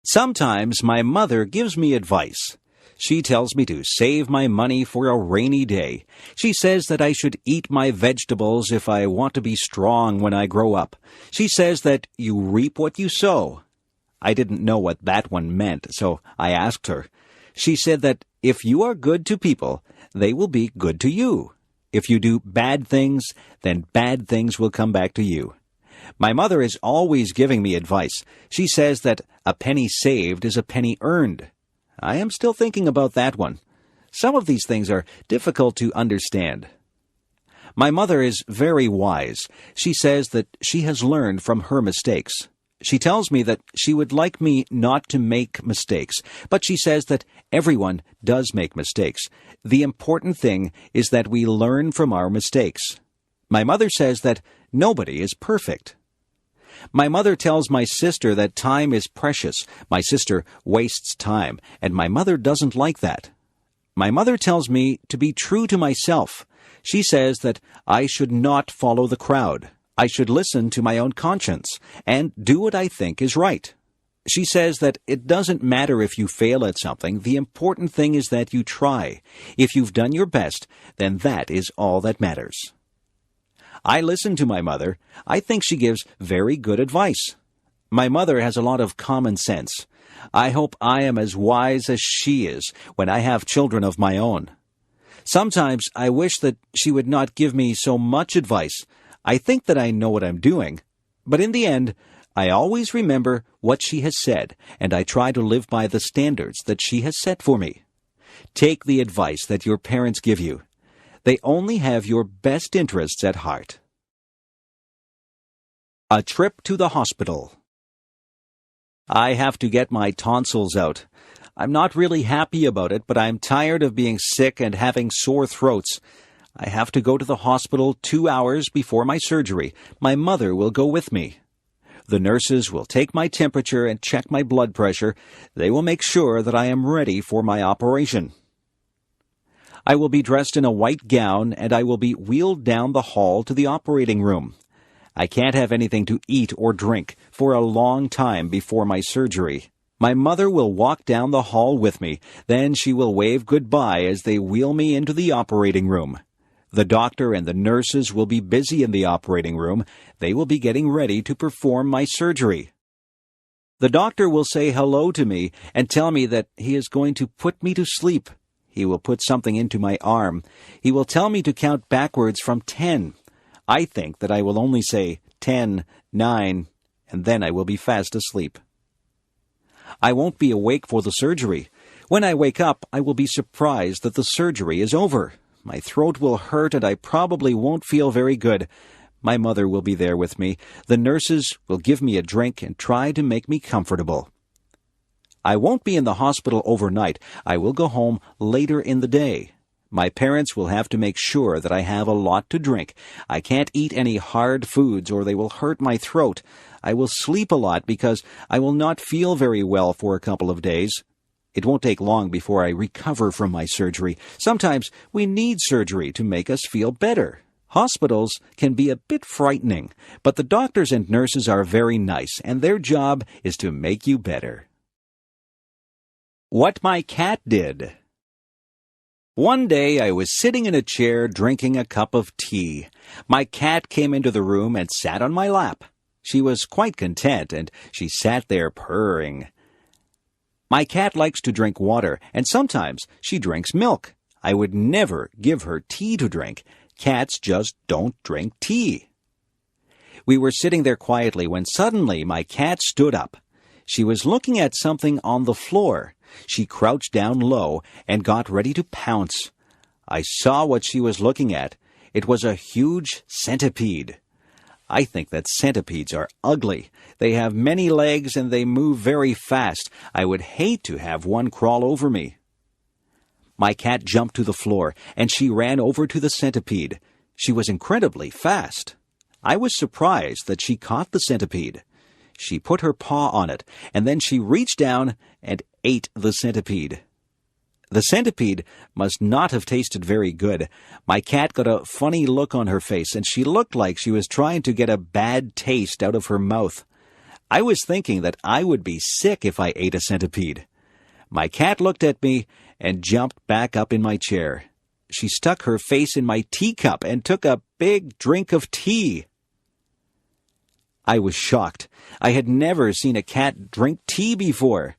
Sometimes my mother gives me advice. She tells me to save my money for a rainy day. She says that I should eat my vegetables if I want to be strong when I grow up. She says that you reap what you sow. I didn't know what that one meant, so I asked her. She said that if you are good to people, they will be good to you. If you do bad things, then bad things will come back to you. My mother is always giving me advice. She says that a penny saved is a penny earned. I am still thinking about that one. Some of these things are difficult to understand. My mother is very wise. She says that she has learned from her mistakes. She tells me that she would like me not to make mistakes, but she says that everyone does make mistakes. The important thing is that we learn from our mistakes. My mother says that nobody is perfect. My mother tells my sister that time is precious. My sister wastes time, and my mother doesn't like that. My mother tells me to be true to myself. She says that I should not follow the crowd. I should listen to my own conscience and do what I think is right. She says that it doesn't matter if you fail at something. The important thing is that you try. If you've done your best, then that is all that matters. I listen to my mother. I think she gives very good advice. My mother has a lot of common sense. I hope I am as wise as she is when I have children of my own. Sometimes I wish that she would not give me so much advice. I think that I know what I'm doing. But in the end, I always remember what she has said, and I try to live by the standards that she has set for me. Take the advice that your parents give you. They only have your best interests at heart. A trip to the hospital. I have to get my tonsils out. I'm not really happy about it, but I'm tired of being sick and having sore throats. I have to go to the hospital 2 hours before my surgery. My mother will go with me. The nurses will take my temperature and check my blood pressure. They will make sure that I am ready for my operation. I will be dressed in a white gown, and I will be wheeled down the hall to the operating room. I can't have anything to eat or drink for a long time before my surgery. My mother will walk down the hall with me. Then she will wave goodbye as they wheel me into the operating room. The doctor and the nurses will be busy in the operating room. They will be getting ready to perform my surgery. The doctor will say hello to me and tell me that he is going to put me to sleep. He will put something into my arm. He will tell me to count backwards from 10. I think that I will only say 10, 9, and then I will be fast asleep. I won't be awake for the surgery. When I wake up, I will be surprised that the surgery is over. My throat will hurt and I probably won't feel very good. My mother will be there with me. The nurses will give me a drink and try to make me comfortable. I won't be in the hospital overnight. I will go home later in the day. My parents will have to make sure that I have a lot to drink. I can't eat any hard foods or they will hurt my throat. I will sleep a lot because I will not feel very well for a couple of days. It won't take long before I recover from my surgery. Sometimes we need surgery to make us feel better. Hospitals can be a bit frightening, but the doctors and nurses are very nice, and their job is to make you better. What my cat did. One day I was sitting in a chair drinking a cup of tea. My cat came into the room and sat on my lap. She was quite content, and she sat there purring. My cat likes to drink water, and sometimes she drinks milk. I would never give her tea to drink. Cats just don't drink tea. We were sitting there quietly when suddenly my cat stood up. She was looking at something on the floor. She crouched down low and got ready to pounce. I saw what she was looking at. It was a huge centipede. I think that centipedes are ugly. They have many legs and they move very fast. I would hate to have one crawl over me. My cat jumped to the floor and she ran over to the centipede. She was incredibly fast. I was surprised that she caught the centipede. She put her paw on it, and then she reached down and ate the centipede. The centipede must not have tasted very good. My cat got a funny look on her face, and she looked like she was trying to get a bad taste out of her mouth. I was thinking that I would be sick if I ate a centipede. My cat looked at me and jumped back up in my chair. She stuck her face in my teacup and took a big drink of tea. I was shocked. I had never seen a cat drink tea before.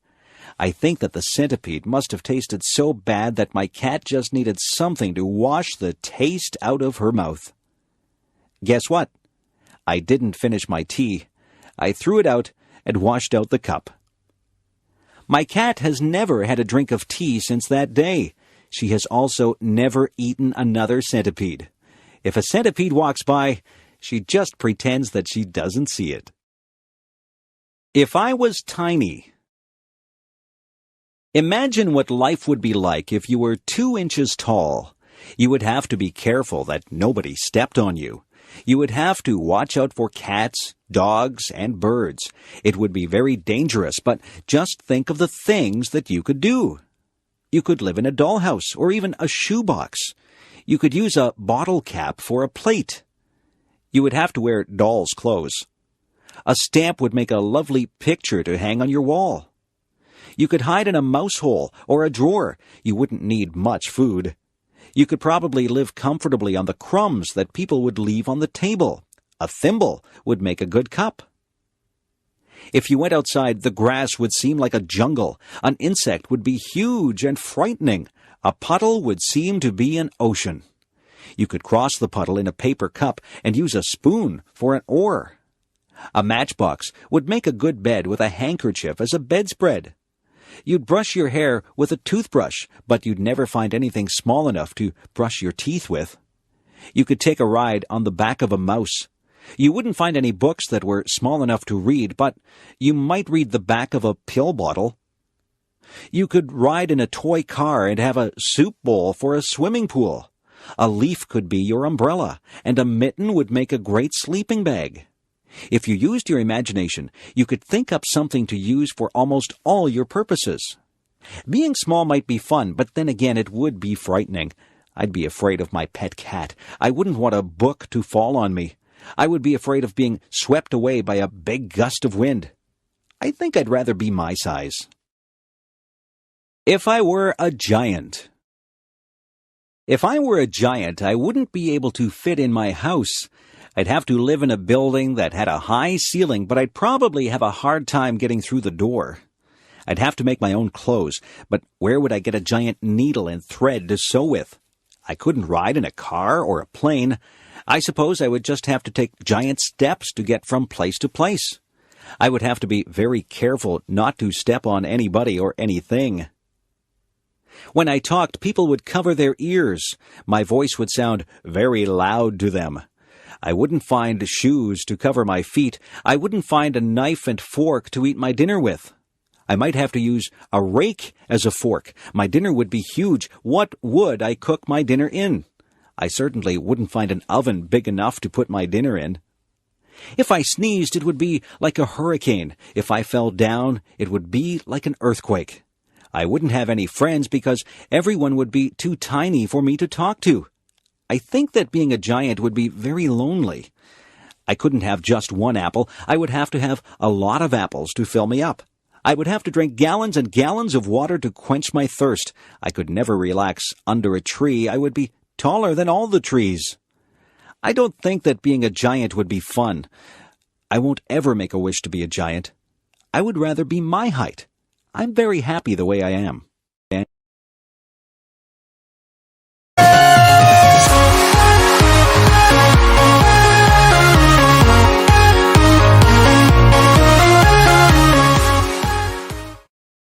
I think that the centipede must have tasted so bad that my cat just needed something to wash the taste out of her mouth. Guess what? I didn't finish my tea. I threw it out and washed out the cup. My cat has never had a drink of tea since that day. She has also never eaten another centipede. If a centipede walks by, she just pretends that she doesn't see it. If I was tiny. Imagine what life would be like if you were 2 inches tall. You would have to be careful that nobody stepped on you. You would have to watch out for cats, dogs, and birds. It would be very dangerous, but just think of the things that you could do. You could live in a dollhouse or even a shoebox. You could use a bottle cap for a plate. You would have to wear doll's clothes. A stamp would make a lovely picture to hang on your wall. You could hide in a mouse hole or a drawer. You wouldn't need much food. You could probably live comfortably on the crumbs that people would leave on the table. A thimble would make a good cup. If you went outside, the grass would seem like a jungle. An insect would be huge and frightening. A puddle would seem to be an ocean. You could cross the puddle in a paper cup and use a spoon for an oar. A matchbox would make a good bed with a handkerchief as a bedspread. You'd brush your hair with a toothbrush, but you'd never find anything small enough to brush your teeth with. You could take a ride on the back of a mouse. You wouldn't find any books that were small enough to read, but you might read the back of a pill bottle. You could ride in a toy car and have a soup bowl for a swimming pool. A leaf could be your umbrella, and a mitten would make a great sleeping bag. If you used your imagination, you could think up something to use for almost all your purposes. Being small might be fun, but then again it would be frightening. I'd be afraid of my pet cat. I wouldn't want a book to fall on me. I would be afraid of being swept away by a big gust of wind. I think I'd rather be my size. If I were a giant. If I were a giant, I wouldn't be able to fit in my house. I'd have to live in a building that had a high ceiling, but I'd probably have a hard time getting through the door. I'd have to make my own clothes, but where would I get a giant needle and thread to sew with? I couldn't ride in a car or a plane. I suppose I would just have to take giant steps to get from place to place. I would have to be very careful not to step on anybody or anything. When I talked, people would cover their ears. My voice would sound very loud to them. I wouldn't find shoes to cover my feet. I wouldn't find a knife and fork to eat my dinner with. I might have to use a rake as a fork. My dinner would be huge. What would I cook my dinner in? I certainly wouldn't find an oven big enough to put my dinner in. If I sneezed, it would be like a hurricane. If I fell down, it would be like an earthquake. I wouldn't have any friends because everyone would be too tiny for me to talk to. I think that being a giant would be very lonely. I couldn't have just one apple. I would have to have a lot of apples to fill me up. I would have to drink gallons and gallons of water to quench my thirst. I could never relax under a tree. I would be taller than all the trees. I don't think that being a giant would be fun. I won't ever make a wish to be a giant. I would rather be my height. I'm very happy the way I am.